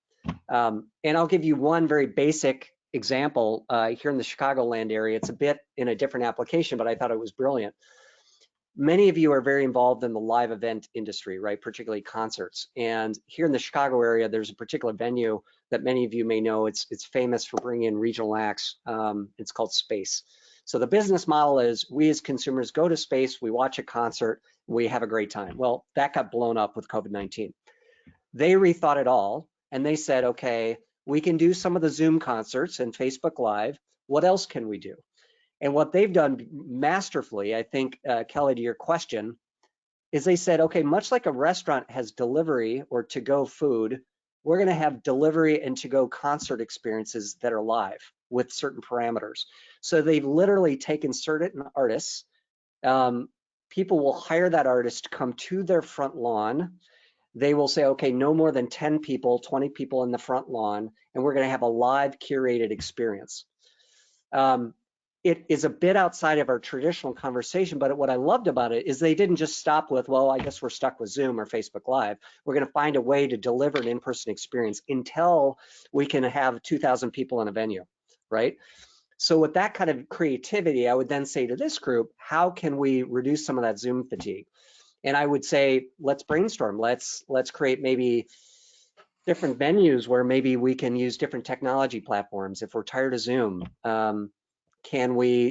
And I'll give you one very basic example here in the Chicagoland area. It's a bit in a different application, but I thought it was brilliant. Many of you are very involved in the live event industry, right? Particularly concerts. And here in the Chicago area, there's a particular venue that many of you may know. It's famous for bringing in regional acts. It's called Space. So the business model is we as consumers go to Space, we watch a concert, we have a great time. Well, that got blown up with COVID-19. They rethought it all and they said, okay, we can do some of the Zoom concerts and Facebook Live. What else can we do? And what they've done masterfully, I think, Kelly, to your question, is they said, okay, much like a restaurant has delivery or to-go food, we're going to have delivery and to-go concert experiences that are live with certain parameters. So they've literally taken certain artists. People will hire that artist to come to their front lawn. They will say, okay, no more than 10 people, 20 people in the front lawn, and we're going to have a live curated experience. It is a bit outside of our traditional conversation, but what I loved about it is they didn't just stop with, well, I guess we're stuck with Zoom or Facebook Live. We're going to find a way to deliver an in-person experience until we can have 2,000 people in a venue, right? So with that kind of creativity, I would then say to this group, how can we reduce some of that Zoom fatigue? And I would say, let's brainstorm. Let's create maybe different venues where maybe we can use different technology platforms. If we're tired of Zoom, can we,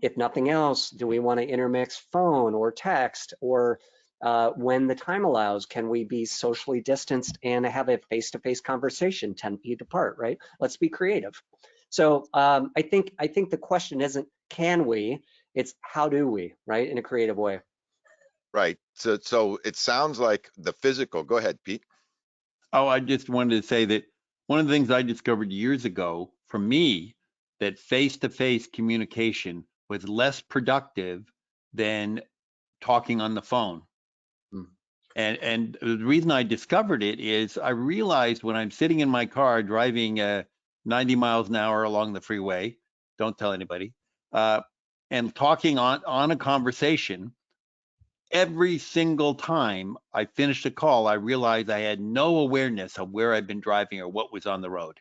if nothing else, do we want to intermix phone or text, or when the time allows, can we be socially distanced and have a face-to-face conversation 10 feet apart, right? Let's be creative. So I think the question isn't can we, it's how do we, right, in a creative way.
Right. So it sounds like the physical. Go ahead, Pete.
Oh, I just wanted to say that one of the things I discovered years ago for me, that face-to-face communication was less productive than talking on the phone.
Mm.
And the reason I discovered it is I realized when I'm sitting in my car driving 90 miles an hour along the freeway, don't tell anybody, and talking on a conversation, every single time I finished a call, I realized I had no awareness of where I'd been driving or what was on the road,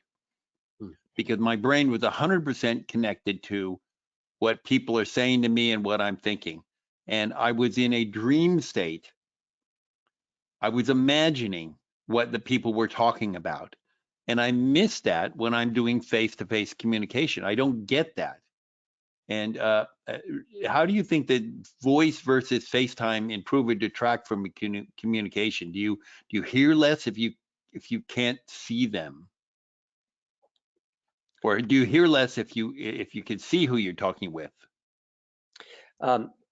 because my brain was 100% connected to what people are saying to me and what I'm thinking. And I was in a dream state. I was imagining what the people were talking about. And I miss that when I'm doing face-to-face communication. I don't get that. And how do you think that voice versus FaceTime improve or detract from communication? Do you hear less if you can't see them, or do you hear less if you can see who you're talking with?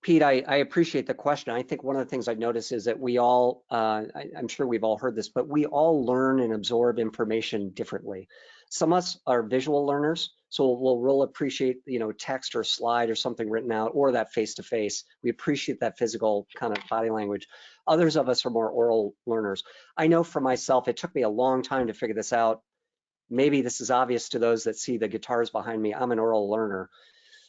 Pete, I appreciate the question. I think one of the things I've noticed is that we all, I'm sure we've all heard this, but we all learn and absorb information differently. Some of us are visual learners, so we'll appreciate, text or slide or something written out, or that face-to-face. We appreciate that physical kind of body language. Others of us are more oral learners. I know for myself, it took me a long time to figure this out. Maybe this is obvious to those that see the guitars behind me. I'm an oral learner.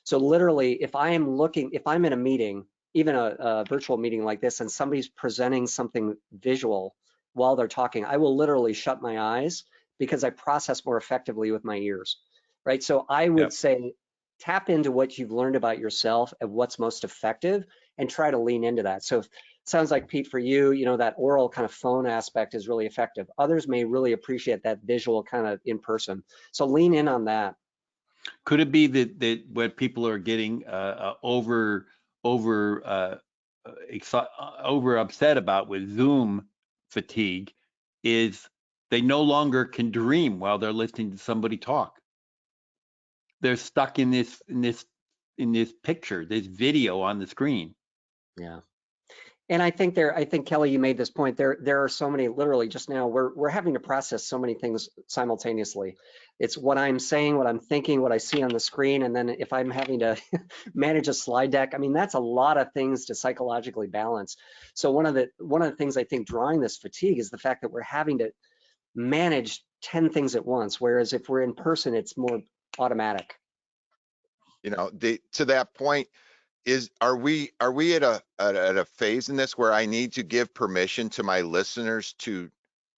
So literally, if I'm in a meeting, even a virtual meeting like this, and somebody's presenting something visual while they're talking, I will literally shut my eyes because I process more effectively with my ears, right? So I would say tap into what you've learned about yourself and what's most effective and try to lean into that. So it sounds like, Pete, for you, that oral kind of phone aspect is really effective. Others may really appreciate that visual kind of in person. So lean in on that.
Could it be that what people are getting over upset about with Zoom fatigue is they no longer can dream while they're listening to somebody talk. They're stuck in this this picture, this video on the screen.
Yeah. And I think Kelly, you made this point. There are so many, literally just now, we're having to process so many things simultaneously. It's what I'm saying, what I'm thinking, what I see on the screen, and then if I'm having to manage a slide deck, I mean, that's a lot of things to psychologically balance. So one of the things I think drawing this fatigue is the fact that we're having to manage 10 things at once, whereas if we're in person, it's more automatic.
You know, to that point, are we at a phase in this where I need to give permission to my listeners to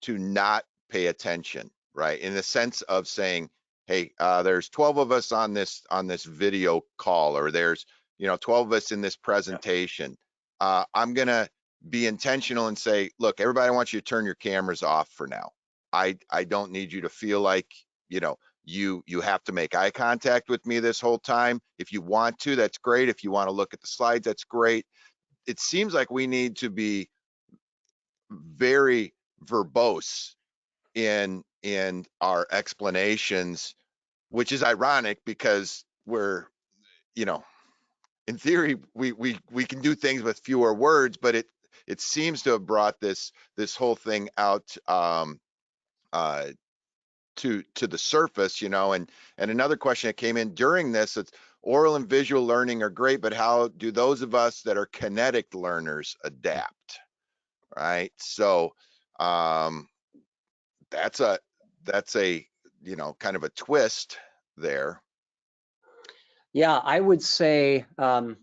not pay attention, right? In the sense of saying, hey, there's 12 of us on this video call, or there's 12 of us in this presentation. I'm gonna be intentional and say, look, everybody, I want you to turn your cameras off for now. I don't need you to feel like you have to make eye contact with me this whole time. If you want to, that's great. If you want to look at the slides, that's great. It seems like we need to be very verbose in our explanations, which is ironic because we're, in theory, we can do things with fewer words, but it seems to have brought this whole thing out to the surface, and another question that came in during this, it's oral and visual learning are great, but how do those of us that are kinetic learners adapt, right? So that's a kind of a twist there.
Yeah, I would say I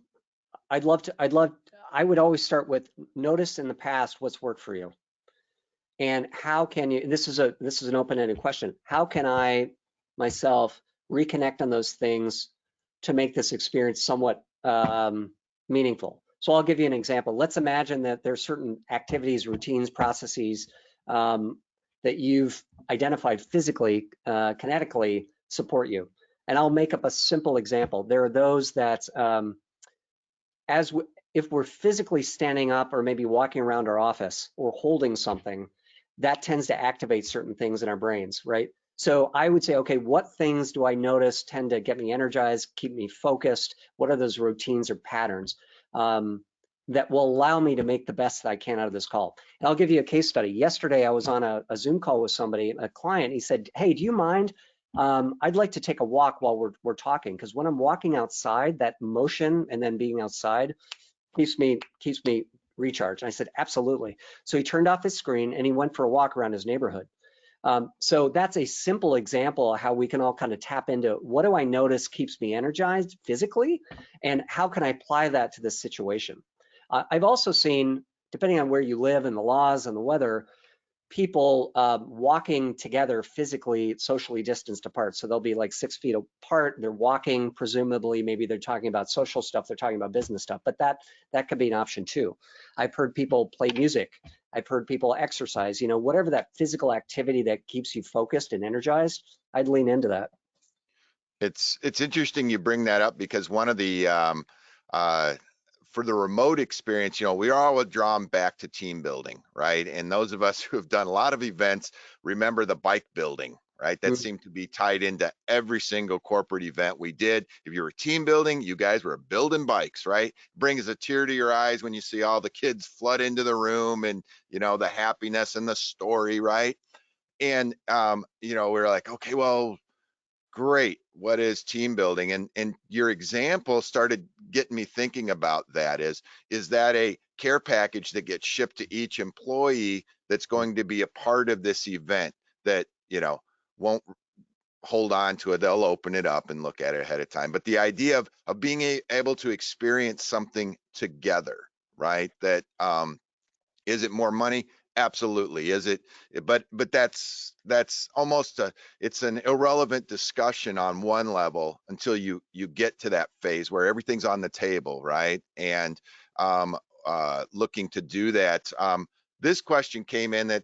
would always start with notice in the past what's worked for you. And how can you, this is an open-ended question. How can I myself reconnect on those things to make this experience somewhat meaningful? So I'll give you an example. Let's imagine that there's certain activities, routines, processes that you've identified physically, kinetically support you. And I'll make up a simple example. There are those that if we're physically standing up or maybe walking around our office or holding something, that tends to activate certain things in our brains, right? So I would say, okay, what things do I notice tend to get me energized, keep me focused? What are those routines or patterns that will allow me to make the best that I can out of this call? And I'll give you a case study. Yesterday, I was on a Zoom call with somebody, a client. He said, hey, do you mind? I'd like to take a walk while we're talking, because when I'm walking outside, that motion and then being outside keeps me recharged. And I said, absolutely. So he turned off his screen and he went for a walk around his neighborhood. So that's a simple example of how we can all kind of tap into what do I notice keeps me energized physically, and how can I apply that to this situation? I've also seen, depending on where you live and the laws and the weather, people walking together physically, socially distanced apart. So they'll be like 6 feet apart. They're walking, presumably, maybe they're talking about social stuff, they're talking about business stuff, but that could be an option too. I've heard people play music. I've heard people exercise, whatever that physical activity that keeps you focused and energized, I'd lean into that.
It's interesting you bring that up, because one of the for the remote experience, we are all drawn back to team building, right? And those of us who have done a lot of events remember the bike building, right? That seemed to be tied into every single corporate event we did. If you were team building, you guys were building bikes, right? Brings a tear to your eyes when you see all the kids flood into the room and, the happiness and the story, right? And, we're like, okay, well, great. What is team building? And your example started getting me thinking about that. Is that a care package that gets shipped to each employee that's going to be a part of this event that, won't hold on to it? They'll open it up and look at it ahead of time. But the idea of being able to experience something together, right? That is it more money? Absolutely. Is it? But that's almost it's an irrelevant discussion on one level until you get to that phase where everything's on the table, right? And looking to do that. This question came in that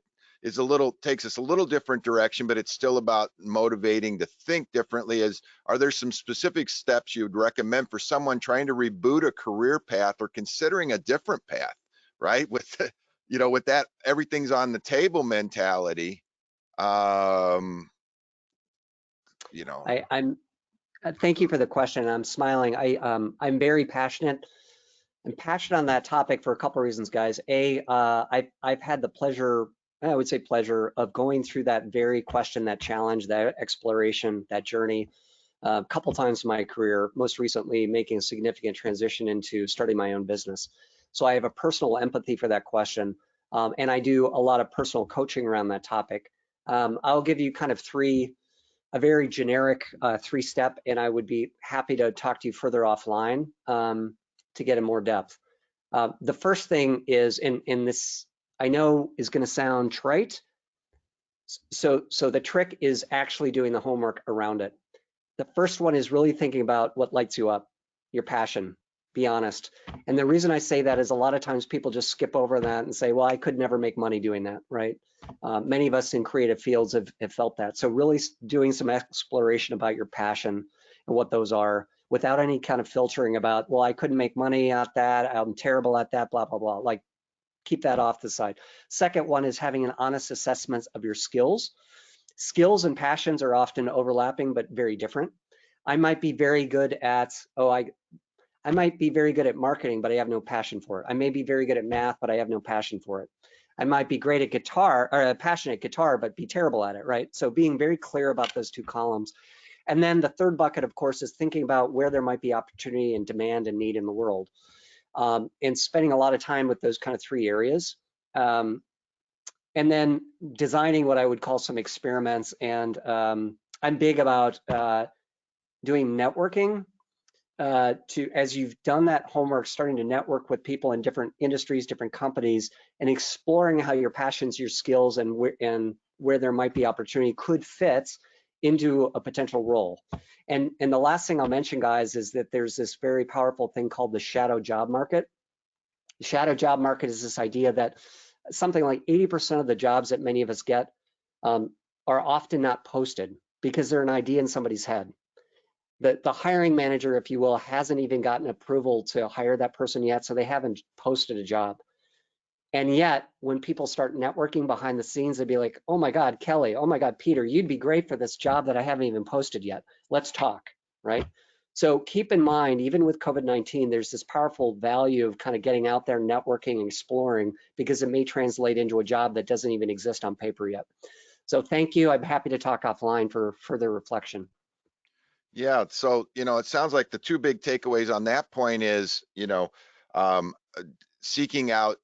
takes us a little different direction, but it's still about motivating to think differently. Are there some specific steps you would recommend for someone trying to reboot a career path or considering a different path, right? With with that everything's on the table mentality,
I'm Thank you for the question. I'm smiling. I'm very passionate. I'm passionate on that topic for a couple of reasons, guys. I've had the pleasure, I would say pleasure, of going through that very question, that challenge, that exploration, that journey a couple times in my career, most recently making a significant transition into starting my own business. So I have a personal empathy for that question, and I do a lot of personal coaching around that topic. I'll give you kind of a very generic three-step, and I would be happy to talk to you further offline to get in more depth. The first thing is, in this, I know is going to sound trite, so the trick is actually doing the homework around it. The first one is really thinking about what lights you up, your passion. Be honest. And the reason I say that is a lot of times people just skip over that and say, well, I could never make money doing that, right? Many of us in creative fields have felt that. So really doing some exploration about your passion and what those are without any kind of filtering about, well, I couldn't make money at that, I'm terrible at that, blah, blah, blah. Like, keep that off the side. Second one is having an honest assessment of your skills. Skills and passions are often overlapping, but very different. I might be very good at, I might be very good at marketing, but I have no passion for it. I may be very good at math, but I have no passion for it. I might be great at guitar or passionate at guitar, but be terrible at it, right? So being very clear about those two columns. And then the third bucket, of course, is thinking about where there might be opportunity and demand and need in the world. And spending a lot of time with those kind of three areas. And then designing what I would call some experiments. And I'm big about doing networking as you've done that homework, starting to network with people in different industries, different companies, and exploring how your passions, your skills, and where there might be opportunity could fit into a potential role. And the last thing I'll mention, guys, is that there's this very powerful thing called the shadow job market. The shadow job market is this idea that something like 80% of the jobs that many of us get are often not posted because they're an idea in somebody's head. The hiring manager, if you will, hasn't even gotten approval to hire that person yet, so they haven't posted a job. And yet, when people start networking behind the scenes, they'd be like, oh my God, Kelly, oh my God, Peter, you'd be great for this job that I haven't even posted yet. Let's talk, right? So keep in mind, even with COVID-19, there's this powerful value of kind of getting out there, networking, and exploring, because it may translate into a job that doesn't even exist on paper yet. So thank you. I'm happy to talk offline for further reflection.
Yeah, so it sounds like the two big takeaways on that point is, seeking out,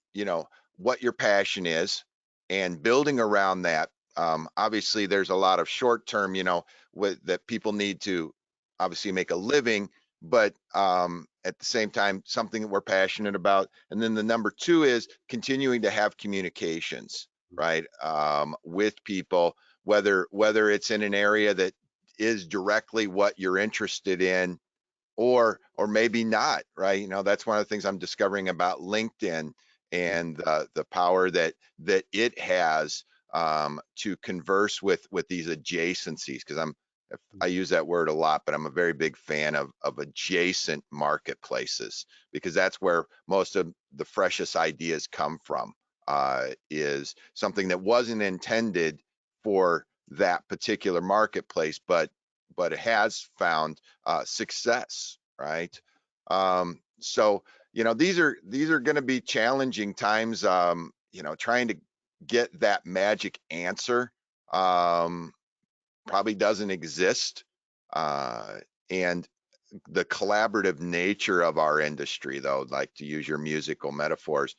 what your passion is and building around that. Obviously, there's a lot of short term, that people need to obviously make a living, but at the same time, something that we're passionate about. And then the number two is continuing to have communications, right, with people, whether it's in an area that is directly what you're interested in, or maybe not, right? That's one of the things I'm discovering about LinkedIn and the power that it has to converse with these adjacencies, because I use that word a lot, but I'm a very big fan of adjacent marketplaces, because that's where most of the freshest ideas come from, is something that wasn't intended for that particular marketplace, but it has found success, right? So these are going to be challenging times. Trying to get that magic answer probably doesn't exist, and the collaborative nature of our industry, though, like to use your musical metaphors,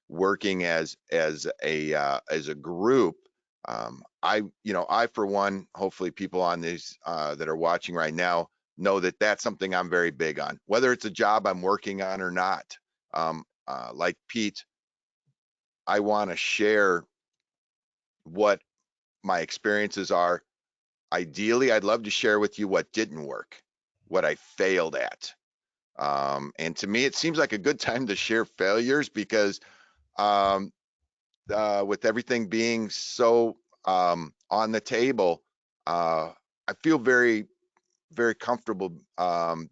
working as a group. I for one, hopefully people on these that are watching right now know that that's something I'm very big on, whether it's a job I'm working on or not. Like Pete, I want to share what my experiences are. Ideally, I'd love to share with you what didn't work, what I failed at. And to me, it seems like a good time to share failures, because with everything being so on the table, I feel very, very comfortable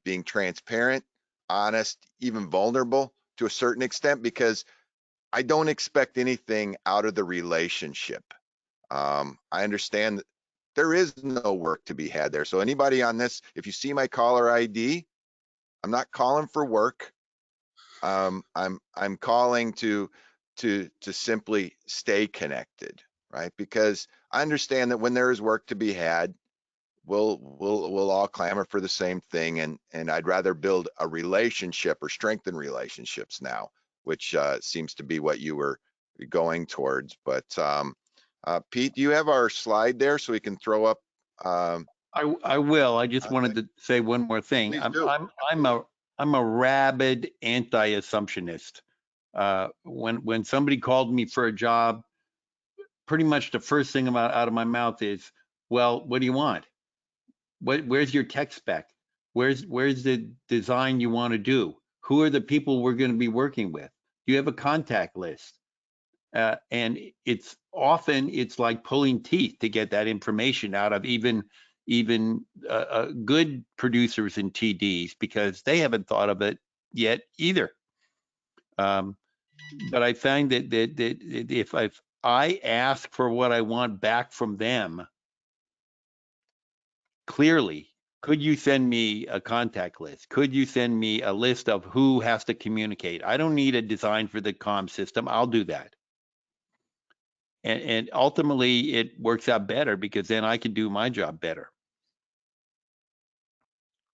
being transparent, honest, even vulnerable to a certain extent, because I don't expect anything out of the relationship. I understand There is no work to be had there. So anybody on this, if you see my caller ID, I'm not calling for work. I'm calling to simply stay connected, right? Because I understand that when there is work to be had, we'll all clamor for the same thing, and I'd rather build a relationship or strengthen relationships now, which seems to be what you were going towards. But Pete, do you have our slide there so we can throw up?
I will. I just wanted to say one more thing.
Please do.
I'm a rabid anti-assumptionist. When somebody called me for a job, pretty much the first thing out of my mouth is, well, what do you want? Where's your tech spec? Where's the design you want to do? Who are the people we're going to be working with? Do you have a contact list? And it's like pulling teeth to get that information out of even good producers and TDs, because they haven't thought of it yet either. But I find that if I ask for what I want back from them clearly, could you send me a contact list? Could you send me a list of who has to communicate? I don't need a design for the comm system. I'll do that. And ultimately it works out better, because then I can do my job better.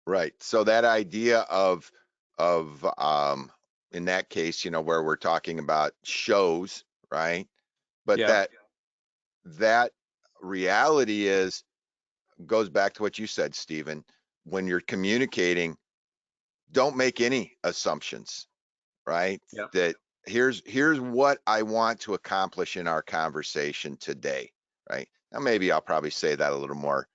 Right. So that idea of in that case, where we're talking about shows, right? But
Yeah.
that reality goes back to what you said, Stephen. When you're communicating, don't make any assumptions, right?
Yeah.
That here's what I want to accomplish in our conversation today, right? Now maybe I'll probably say that a little more,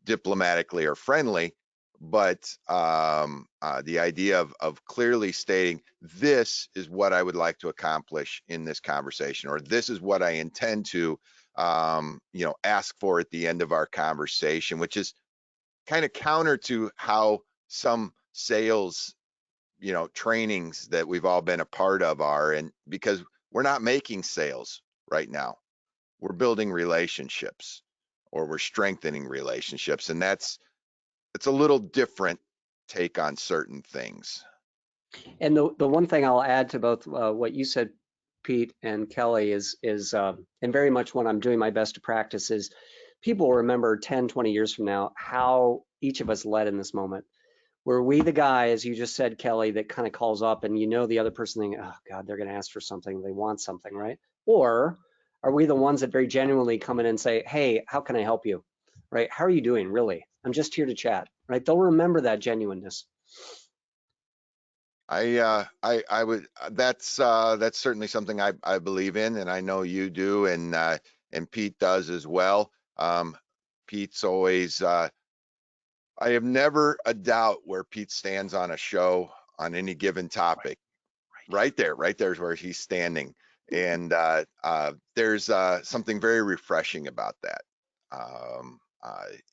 diplomatically or friendly, but the idea of clearly stating, this is what I would like to accomplish in this conversation, or this is what I intend to ask for at the end of our conversation, which is kind of counter to how some sales trainings that we've all been a part of are. And because we're not making sales right now, we're building relationships, or we're strengthening relationships, and it's a little different take on certain things.
And the one thing I'll add to both what you said, Pete and Kelly, is and very much what I'm doing my best to practice is, people will remember 10, 20 years from now how each of us led in this moment. Were we the guy, as you just said, Kelly, that kind of calls up and the other person thinking, oh God, they're going to ask for something, they want something, right? Or are we the ones that very genuinely come in and say, hey, how can I help you? Right? How are you doing, really? I'm just here to chat, right? They'll remember that genuineness.
I would, that's certainly something I believe in, and I know you do, and Pete does as well. Pete's always, I have never a doubt where Pete stands on a show on any given topic. Right there is where he's standing. And there's something very refreshing about that.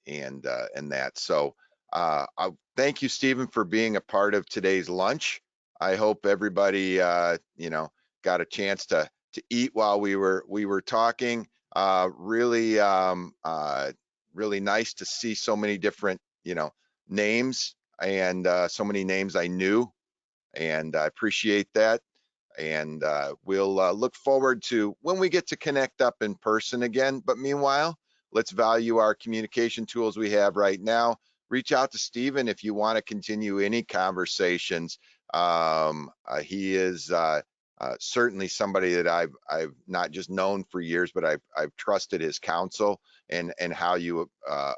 And that. So I thank you, Stephen, for being a part of today's lunch. I hope everybody, got a chance to eat while we were talking. Really, really nice to see so many different, names, and so many names I knew, and I appreciate that. And we'll look forward to when we get to connect up in person again. But meanwhile, let's value our communication tools we have right now. Reach out to Stephen if you want to continue any conversations. He is certainly somebody that I've not just known for years, but I've trusted his counsel and how you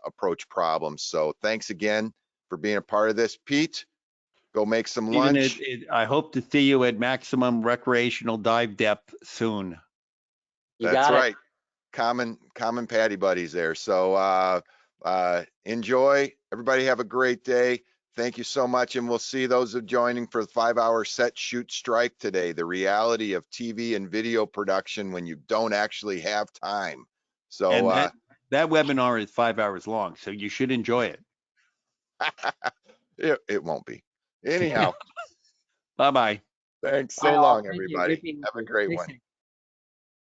approach problems. So thanks again for being a part of this, Pete. Go make some
Even
lunch.
I hope to see you at maximum recreational dive depth soon.
You
That's
got it.
right. Common patty buddies there. So enjoy. Everybody have a great day. Thank you so much. And we'll see those of joining for the 5-hour set, shoot, strike today. The reality of TV and video production when you don't actually have time. So
And that webinar is 5 hours long, so you should enjoy it.
it won't be. Anyhow,
Bye-bye.
thanks
Bye
so
all.
long,
Thank you.
everybody.
Great being with
Have a
you.
great
Stay
one.
safe.